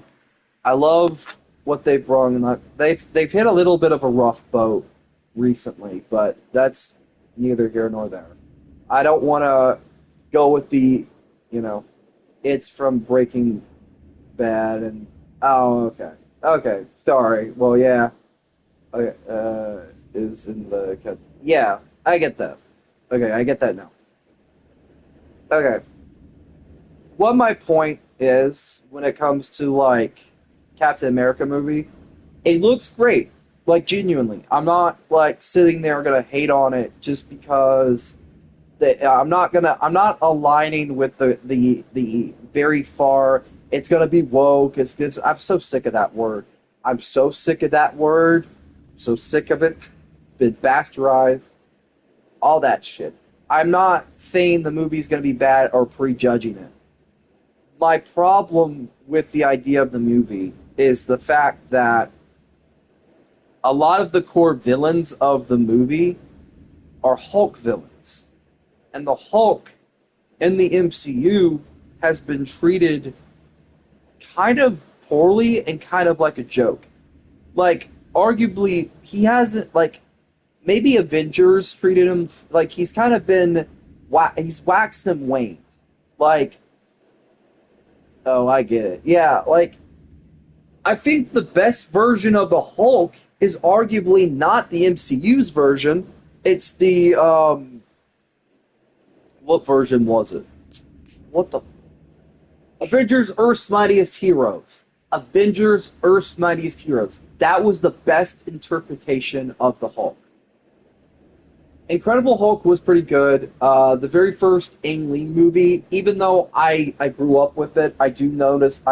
I love what they've brought. They've hit a little bit of a rough boat recently, but that's neither here nor there. I don't want to go with the, it's from Breaking Bad and okay, sorry. Well, yeah, okay, is in the yeah, I get that. Okay, I get that now. Okay, what my point is when it comes to like Captain America movie, it looks great. Like, genuinely, I'm not like sitting there gonna hate on it just because I'm not aligning with the very far. It's gonna be woke. I'm so sick of that word. I'm so sick of that word. So sick of it. Been bastardized. All that shit. I'm not saying the movie's gonna be bad or prejudging it. My problem with the idea of the movie is the fact that a lot of the core villains of the movie are Hulk villains. And the Hulk in the MCU has been treated kind of poorly and kind of like a joke. Like, arguably, he hasn't, like, maybe Avengers treated him, like, he's kind of been, he's waxed and waned. Like, oh, I get it. Yeah, like, I think the best version of the Hulk is arguably not the MCU's version. It's the, what version was it? What the? Avengers Earth's Mightiest Heroes. Avengers Earth's Mightiest Heroes. That was the best interpretation of the Hulk. Incredible Hulk was pretty good. The very first Ang Lee movie, even though I grew up with it, I do notice